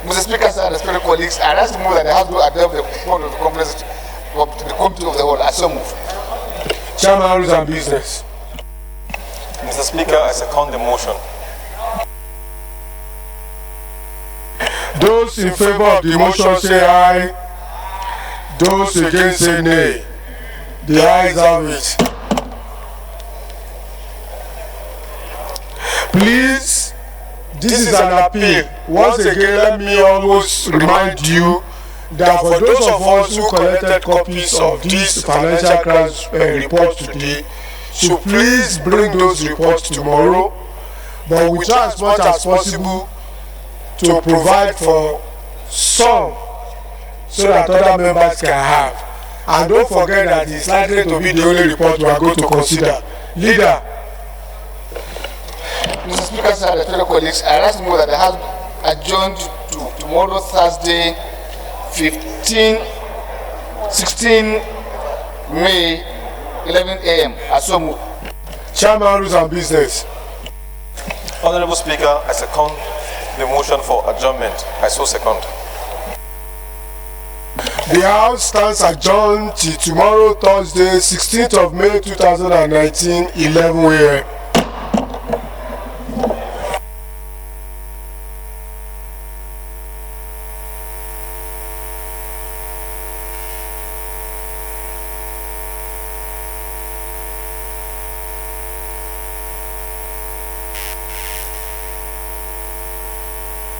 Mr. Speaker, sir, respected colleagues, I ask to move that the House will adopt the report of the Committee of the Whole. I so move. Chairman, Rules and Business. Mr. Speaker, I second the motion. Those in favor of the motion say aye. Those against say nay. The ayes have it. Please, this is an appeal. Once again, let me almost remind you that for those of us who collected copies of this financial crimes report today, so please bring those reports tomorrow. But we try as much as possible to provide for some so that other members can have. And don't forget that it's likely to be the only report we are going to consider. Leader. Mr. Speaker, sir, respected colleagues, I ask to move that the House adjourned to tomorrow, Thursday, 16 May, 11 a.m. I so move. Chairman, Rules and Business. Honorable Speaker, I second the motion for adjournment. I so second. The House stands adjourned till tomorrow, Thursday, 16th of May 2019, 11 a.m.